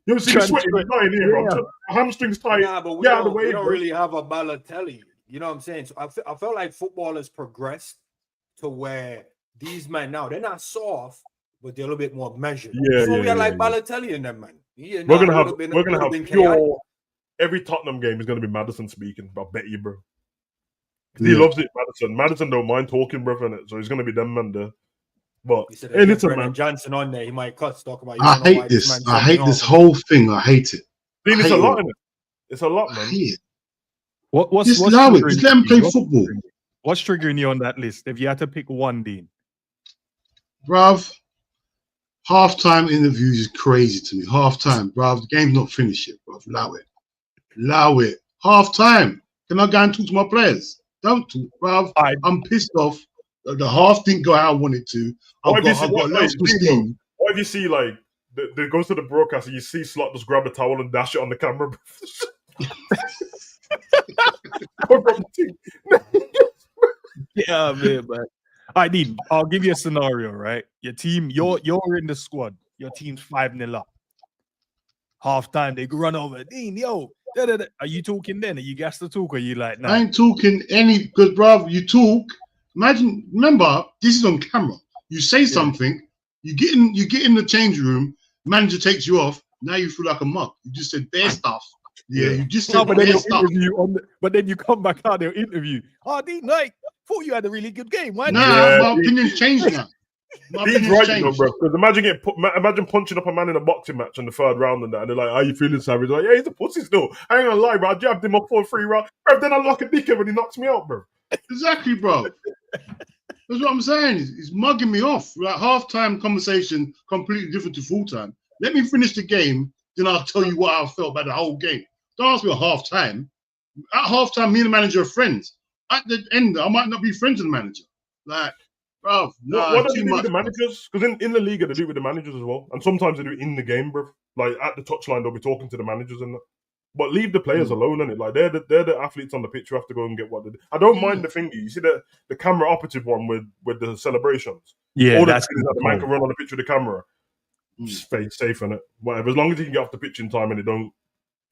You ever see me sweating? Lying here, bro. Hamstrings tight. Nah, but we don't really have a Balotelli. You know what I'm saying? So I felt like football has progressed to where these men now they're not soft, but they're a little bit more measured. So we are like Balotelli in them, man. We're gonna have pure. Every Tottenham game is gonna be Maddison speaking. I bet you, bro. He loves it, Maddison. Maddison don't mind talking, bro, innit? So he's gonna be them man there. But it's a man. Johnson on there, he might cut talk about. I hate this. I hate this whole thing. I hate it. It's a lot, innit? It's a lot, man. I hate it. What's just allow it. Just let them play football. What's triggering you on that list? If you had to pick one, Dean, bruv, halftime interviews is crazy to me. Halftime, bruv, the game's not finished yet, bruv. Allow it. Halftime. Can I go and talk to my players? Don't talk, bruv. I'm pissed off. The half didn't go how I wanted to. I've got less steam. What if you see like they goes to the broadcast and you see Slot just grab a towel and dash it on the camera? Yeah, man. I need. I'll give you a scenario, right? Your team, you're in the squad. Your team's 5-0 up. Half time, they run over. Dean, yo, are you talking then? Are you gassed to talk? Or are you like, nah? I ain't talking any good, bruv. You talk. Remember, this is on camera. You say something. You get in the change room. Manager takes you off. Now you feel like a mug. You just said bare stuff. Yeah, you just said bare stuff. But then you come back out, they'll interview. Oh, Dean, like, thought you had a really good game. Why? My opinion's changed now. Dean's right, you know, bro. Because imagine punching up a man in a boxing match in the third round and that, and they're like, "How you feeling, Savage?" Like, yeah, he's a pussy still. I ain't gonna lie, bro. I jabbed him up for 3 rounds. Bro, then I lock a dickhead when he knocks me out, bro. Exactly, bro. That's what I'm saying. He's mugging me off. Like halftime conversation, completely different to full time. Let me finish the game, then I'll tell you what I felt about the whole game. Don't ask me at halftime. At halftime, me and the manager are friends. At the end, I might not be friends with the manager. Like, bro, what do you do with the managers? Because in the league, they do it with the managers as well, and sometimes they do it in the game, bro. Like at the touchline, they'll be talking to the managers and that. But leave the players alone, innit? Like they're the athletes on the pitch who have to go and get what they do. I don't mind the thingy. You see the camera operative one with the celebrations. Yeah, all that's the man can run on the pitch with the camera. Safe in it. Whatever. As long as you can get off the pitch in time and it don't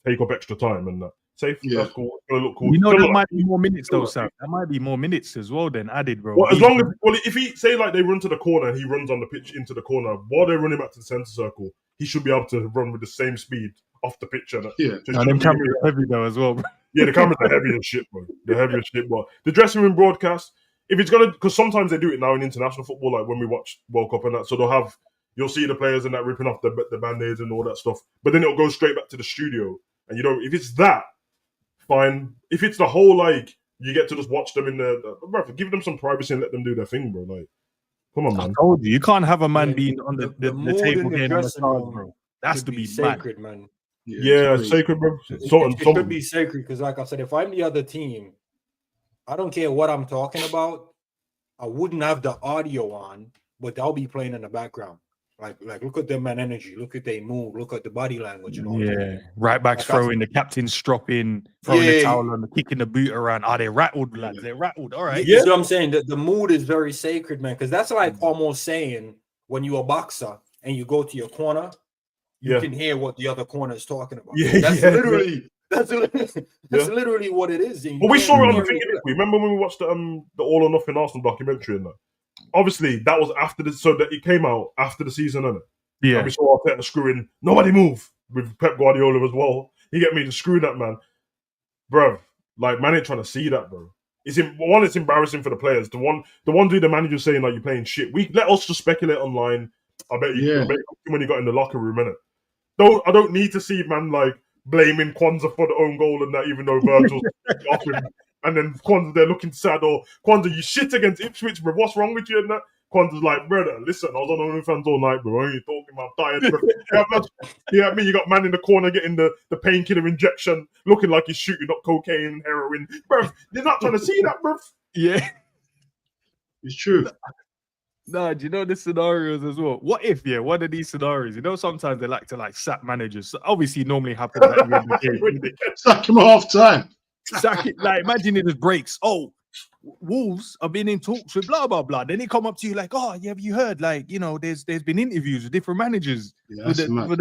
take up extra time and that. Safe. Yeah. That's cool. It's gonna look cool. You know, there might be more minutes though, Sam. There might be more minutes as well than added, bro. Well, as long as if he say like they run to the corner and he runs on the pitch into the corner while they're running back to the centre circle, he should be able to run with the same speed off the pitch. And them cameras are heavy though as well, bro. Yeah, the cameras are heavy as shit, bro. They're heavy as shit. But the dressing room broadcast, if it's gonna, because sometimes they do it now in international football, like when we watch World Cup and that. So you'll see the players and that ripping off the band-aids and all that stuff. But then it'll go straight back to the studio. And if it's that, fine. If it's the whole like you get to just watch them in bro, give them some privacy and let them do their thing, bro. Like, come on, man. I told you can't have a man being on the table getting on the side, bro. That's to be sacred, man. Yeah, it's sacred, bro. It should be sacred because, like I said, if I'm the other team, I don't care what I'm talking about. I wouldn't have the audio on, but I'll be playing in the background. Like look at them man energy, look at they move, look at the body language and all that. Right backs throwing, the captain's stropping, throwing the towel on, kicking the boot around. They're rattled, lads. They're rattled. All right. Yeah. That's what I'm saying. The mood is very sacred, man, because that's like almost saying when you're a boxer and you go to your corner, you can hear what the other corner is talking about. That's literally what it is. But we saw it on the thing. Remember when we watched the All or Nothing Arsenal documentary and that? Obviously, that was after so that it came out after the season, innit? Yeah. And we saw Arteta screwing, nobody move, with Pep Guardiola as well. He get me to screw that, man. Bruv, like, man ain't trying to see that, bro. It's embarrassing for the players. The one dude the manager saying, like, you're playing shit. Let us just speculate online. I bet you when you got in the locker room, innit? I don't need to see, man, like, blaming Kwanzaa for the own goal and that, even though Virgil's off him. And then Kwanzaa, they're looking sad. Or Kwanzaa, you shit against Ipswich, bro. What's wrong with you? And that Kwanzaa's like, brother, listen, I was on OnlyFans all night, bro. What are you talking about? I'm tired, bro. Yeah, I mean, you got man in the corner getting the painkiller injection, looking like he's shooting up cocaine and heroin, bro. They're not trying to see that, bro. Yeah, it's true. No, do you know the scenarios as well? What if, one of these scenarios, sometimes they like to sack managers. So obviously, normally happens at the end of the game. Sack him half time. Sack it, like imagine it just breaks. Oh, Wolves have been in talks with blah blah blah. Then they come up to you like, oh, yeah, have you heard? Like, there's been interviews with different managers. Yeah, that's mad.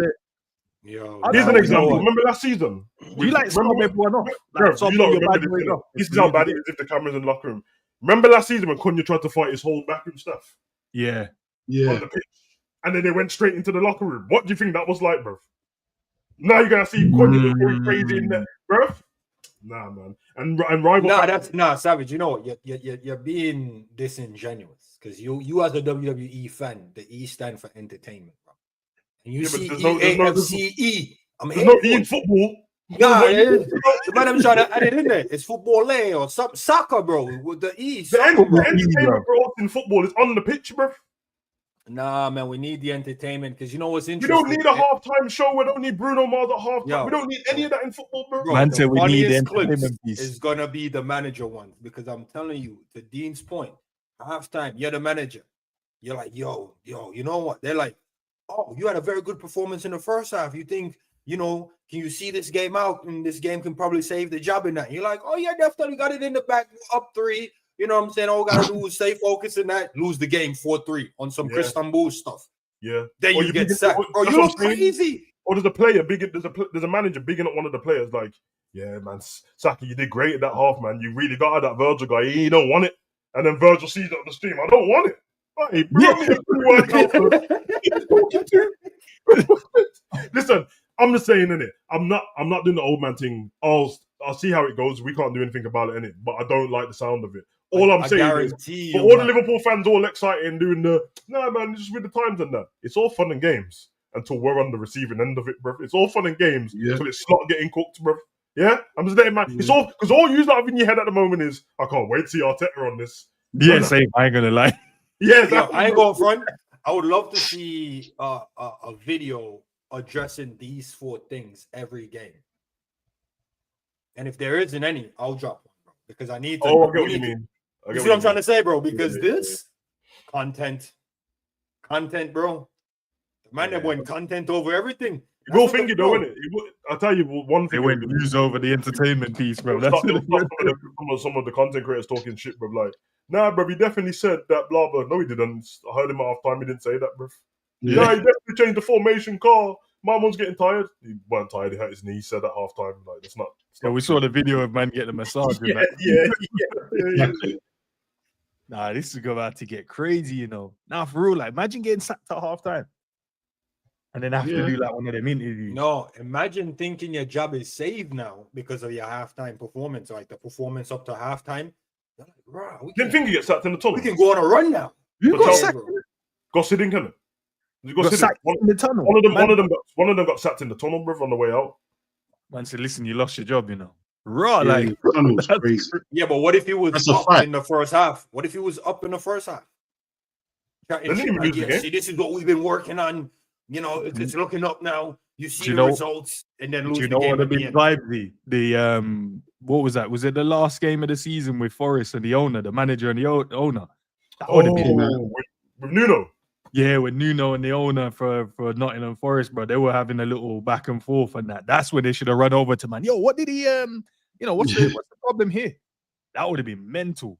Here's an example. Remember last season? You stop everyone off. This is how bad it is if the camera's in the locker room. Remember last season when Cunha tried to fight his whole backroom staff? Yeah. On the pitch. And then they went straight into the locker room. What do you think that was like, bro? Now you're gonna see Cunha going crazy in there, bro. Nah, man. And rival. Savage. You know what? You're being disingenuous because you as a WWE fan, the E stand for entertainment, bro. And you see EAFCE. There's no E in football. Nah, the man I'm trying to add it in there. It's football or something. Soccer, bro. With the E. The entertainment, bro, in football is on the pitch, bro. Nah, man, we need the entertainment because you know what's interesting. We don't need a halftime show. We don't need Bruno Mars at halftime. We don't need any of that in football, bro. Man said we need the entertainment piece. It's gonna be the manager one because I'm telling you, to Dean's point, halftime, you're the manager. You're like, yo, you know what? They're like, oh, you had a very good performance in the first half. You think, can you see this game out? And this game can probably save the job in that. You're like, oh, yeah, definitely got it in the back, up 3. You know what I'm saying? All we got to do is stay focused in that, lose the game 4-3 on some Christian Bull stuff. Yeah. Then you get sacked. Bro, you look crazy. Or there's a player, there's a manager bigging up one of the players like, yeah, man, Saki, you did great at that half, man. You really got at that Virgil guy. He don't want it. And then Virgil sees it on the stream. I don't want it. Hey, listen, I'm just saying, innit? I'm not doing the old man thing. I'll see how it goes. We can't do anything about it, innit? But I don't like the sound of it. All I'm saying is, for all the Liverpool fans all excited and doing man, just with the times and that. It's all fun and games until we're on the receiving end of it, bruv. It's all fun and games until it's not getting cooked, bruv. Yeah? I'm just saying, man. It's all, because all you have in your head at the moment is, I can't wait to see Arteta on this. Yeah, same. I ain't gonna lie. Yeah, exactly. I ain't going front. I would love to see a video addressing these 4 things every game. And if there isn't any, I'll drop one, bro. Because I need to. Oh, I get what you mean. You see what I'm trying to say, bro? Because this content, bro. The man that went content over everything. You will think it, though, innit? I'll tell you one thing. They went news over the entertainment piece, bro. That's some of the content creators talking shit, bro. Like, nah, bro, he definitely said that, blah, blah. No, he didn't. I heard him at half time. He didn't say that, bro. Yeah, he definitely changed the formation, Carl. Man's getting tired. He weren't tired. He hurt his knee. He said at half time. Like, that's not. Yeah, we saw the video of man getting a massage. Yeah. Nah, this is about to get crazy, Now, for real, like, imagine getting sacked at half time. And then have to do like one of them interviews. No, imagine thinking your job is saved now because of your halftime performance, like the performance up to halftime. You're like, wow, didn't think you get sacked in the tunnel. We can go on a run now. You got sacked. Gossip, can it? Got sacked in the tunnel. One of them got sacked in the tunnel, bro, on the way out. Man said, "Listen, you lost your job, like crazy. Yeah, but what if he was up in the first half? What if he was up in the first half? See, this is what we've been working on. It's looking up now. You see the results, and then lose the game. What would have been vibey? The what was that? Was it the last game of the season with Forest and the owner, the manager and the owner? That would have been with Nuno. Yeah, with Nuno and the owner for Nottingham Forest, bro. They were having a little back and forth and that. That's when they should have run over to man. Yo, what did he what's the problem here? That would have been mental.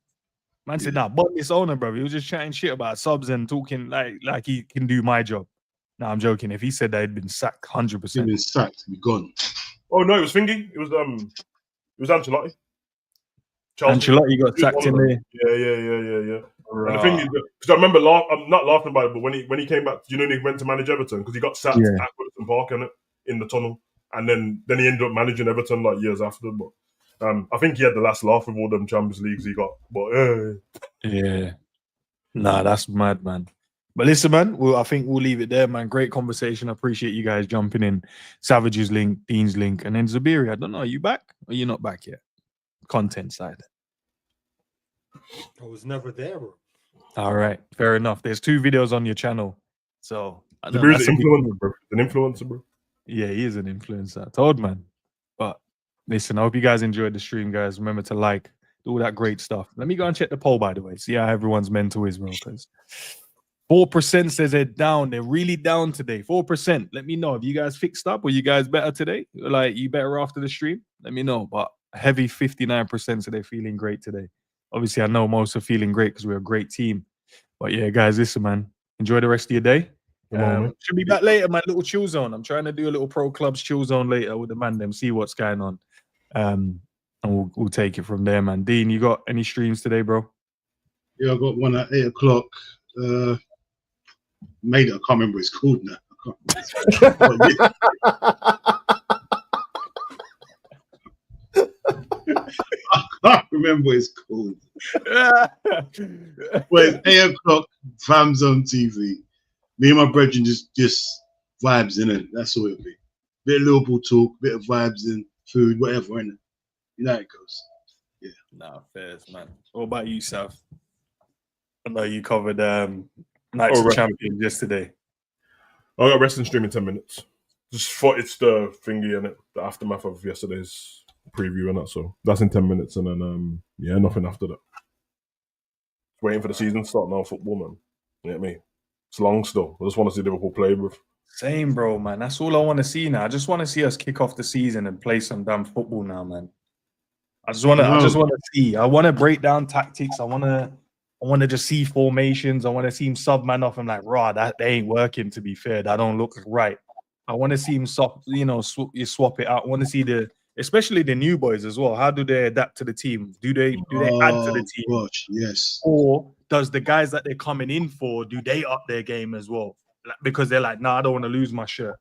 Man said, nah, but this owner, bro. He was just chatting shit about subs and talking like he can do my job. No, I'm joking. If he said that he'd been sacked, 100%. He'd been sacked, he'd be gone. Oh no, it was Fingy. It was Ancelotti. Ancelotti got sacked in there. Yeah. And the thing is, because I remember, I'm not laughing about it, but when he came back, he went to manage Everton because he got sacked at Wilson Park in the tunnel, and then he ended up managing Everton like years after. But I think he had the last laugh with all them Champions Leagues he got. But yeah, nah, that's mad, man. But listen, man, I think we'll leave it there, man. Great conversation. I appreciate you guys jumping in. Savage's link, Dean's link, and then Zabiri. I don't know. Are you back? Or are you not back yet? Content side. I was never there, bro. All right, fair enough. There's 2 videos on your channel, so Zabiri's an influencer, bro. An influencer, bro. Yeah, he is an influencer. Told man. But listen, I hope you guys enjoyed the stream, guys. Remember to like, do all that great stuff. Let me go and check the poll, by the way. See how everyone's mental is, bro. Because 4% says they're down. They're really down today. 4%. Let me know. Have you guys fixed up? Or you guys better today? Like, you better after the stream? Let me know. But a heavy 59% say they're feeling great today. Obviously, I know most are feeling great because we're a great team. But yeah, guys, listen, man. Enjoy the rest of your day. Should be back later, my little chill zone. I'm trying to do a little pro clubs chill zone later with the man, them see what's going on. And we'll take it from there, man. Dean, you got any streams today, bro? Yeah, I got one at 8 o'clock. Made it. I can't remember what it's called now. I can't remember what it's called. But it's 8 o'clock, fams on TV. Me and my brethren just vibes in it. That's all it'll be. Bit of Liverpool talk, bit of vibes in food, whatever, in it. You know how it goes. Yeah. Nah, fairs, man. What about you, Sav? I know you covered Knights of Champions yesterday. I got wrestling stream in 10 minutes. Just thought it's the thingy in it, the aftermath of yesterday's preview and that. So that's in 10 minutes, and then yeah, nothing after that. Waiting for the season to start now, football, man. You know what I mean? It's long still. I just want to see Liverpool play, bro. Same, bro, man. That's all I want to see now. I just want to see us kick off the season and play some damn football now, man. I just want to see. I want to break down tactics. I want to just see formations. I want to see him sub man off. I'm like, raw, that they ain't working. To be fair, that don't look right. I want to see him swap it out. I want to see especially the new boys as well. How do they adapt to the team? Do they add to the team? Gosh, yes. Or does the guys that they're coming in for, do they up their game as well? Because they're like, nah, I don't want to lose my shirt.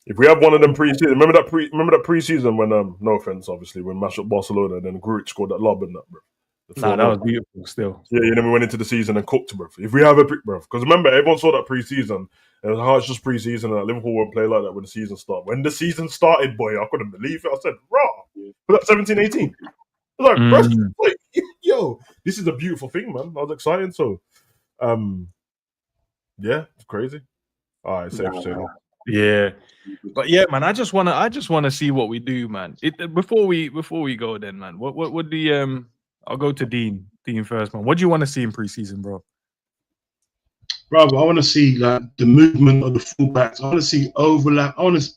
If we have one of them pre-season, remember that pre-season when no offense, obviously, when mashed up Barcelona and then Wirtz scored that lob and that, bro. Nah, that was beautiful still. Yeah, and then we went into the season and cooked, bro. If we have bro, because remember, everyone saw that pre-season, and it was how it's just pre-season, and Liverpool won't play like that when the season started. When the season started, boy, I couldn't believe it. I said, raw. Was that 17, 18? I was like, bro, like, yo, this is a beautiful thing, man. I was excited, so, yeah, it's crazy. All right, safe to say that. Yeah, but yeah, man, I just wanna see what we do, man. Before we go, then, man. What would the I'll go to Dean first, man. What do you want to see in preseason, bro? Bro, I want to see like the movement of the fullbacks. I want to see overlap. I just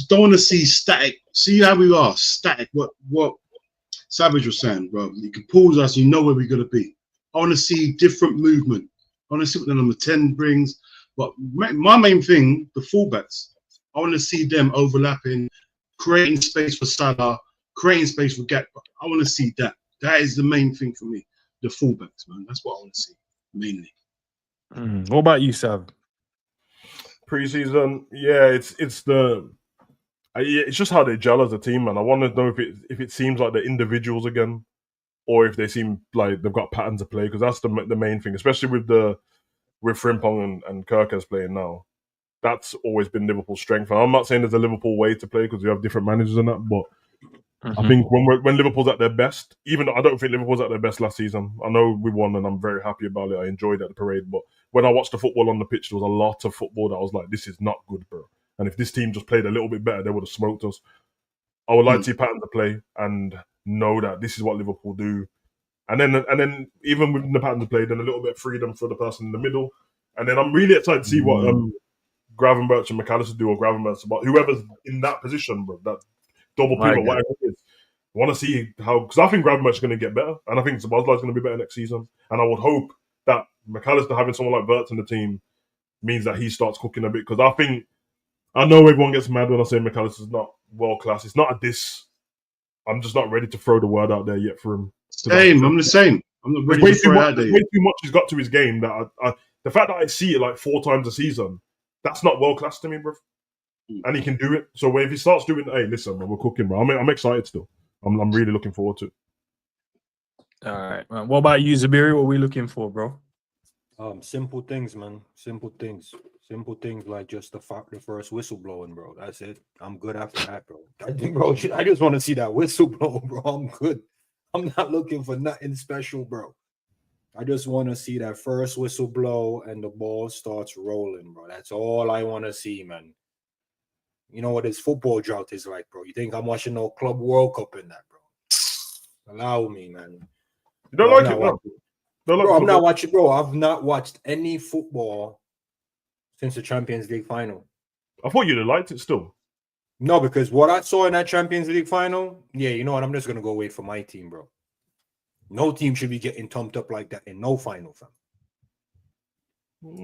don't want to see static. See how we are static. What Savage was saying, bro. You can pause us. You know where we're gonna be. I want to see different movement. I want to see what the number 10 brings. But my main thing, the fullbacks, I want to see them overlapping, creating space for Salah, creating space for Gakpo. I want to see that. That is the main thing for me. The fullbacks, man. That's what I want to see mainly. What about you, Sav? Preseason, yeah, it's just how they gel as a team, man. I want to know if it seems like they're individuals again, or if they seem like they've got patterns to play, because that's the main thing, especially with Frimpong and Kerkez playing now. That's always been Liverpool's strength. And I'm not saying there's a Liverpool way to play because we have different managers and that, but I think when Liverpool's at their best, even though I don't think Liverpool's at their best last season, I know we won and I'm very happy about it. I enjoyed it at the parade, but when I watched the football on the pitch, there was a lot of football that I was like, this is not good, bro. And if this team just played a little bit better, they would have smoked us. I would like to see patterns to play and know that this is what Liverpool do. And then even with the pattern to play, then a little bit of freedom for the person in the middle. And then I'm really excited to see what Gravenberch and McAllister do, or Gravenberch, but whoever's in that position, bro, that double pivot, whatever it is. I want to see how, because I think Gravenberch is going to get better, and I think Szoboszlai is going to be better next season. And I would hope that McAllister having someone like Wirtz in the team means that he starts cooking a bit, because I know everyone gets mad when I say McAllister's not world class. It's not a diss. I'm just not ready to throw the word out there yet for him. Same. I'm the same. I'm not ready to throw it out there. Way too much has got to his game that the fact that I see it like 4 times a season, that's not world class to me, bro. And he can do it. So if he starts doing, hey, listen, man, we're cooking, bro. I'm excited still. I'm really looking forward to it. All right, man. What about you, Zabiri? What are we looking for, bro? Simple things, man. Simple things. Simple things like just the first whistle blowing, bro. That's it. I'm good after that, bro. I just want to see that whistle blow, bro. I'm good. I'm not looking for nothing special, bro. I just want to see that first whistle blow and the ball starts rolling, bro. That's all I want to see, man. You know what this football drought is like, bro. You think I'm watching no Club World Cup in that, bro? Allow me, man. You don't like it, no? Bro, I'm not watching, bro. I've not watched any football since the Champions League final. I thought you'd have liked it still. No, because what I saw in that Champions League final, yeah, you know what? I'm just gonna go wait for my team, bro. No team should be getting thumped up like that in no final, fam.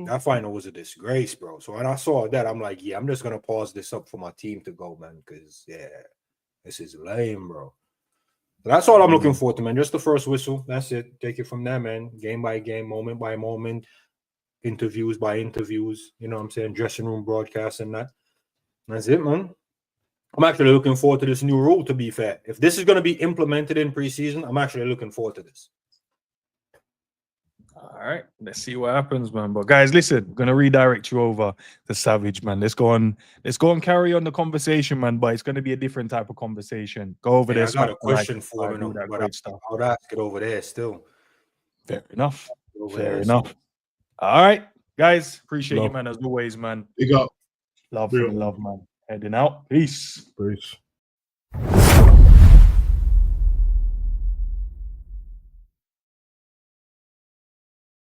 That final was a disgrace, bro. So when I saw that, I'm like, yeah, I'm just gonna pause this up for my team to go, man, because yeah, this is lame, bro. So that's all I'm looking forward to, man. Just the first whistle. That's it. Take it from there, man. Game by game, moment by moment, interviews by interviews. You know what I'm saying? Dressing room broadcast and that. That's it, man. I'm actually looking forward to this new rule, to be fair. If this is going to be implemented in preseason, I'm actually looking forward to this. All right, let's see what happens, man. But guys, listen, I'm gonna redirect you over to Savage, man. Let's go and carry on the conversation, man. But it's gonna be a different type of conversation. Go over there. I got a question for him, but I'll ask it over there still. Fair enough. Fair enough. All right, guys, appreciate you, man. As always, man. Big up. Love, man. Heading out. Peace. Peace.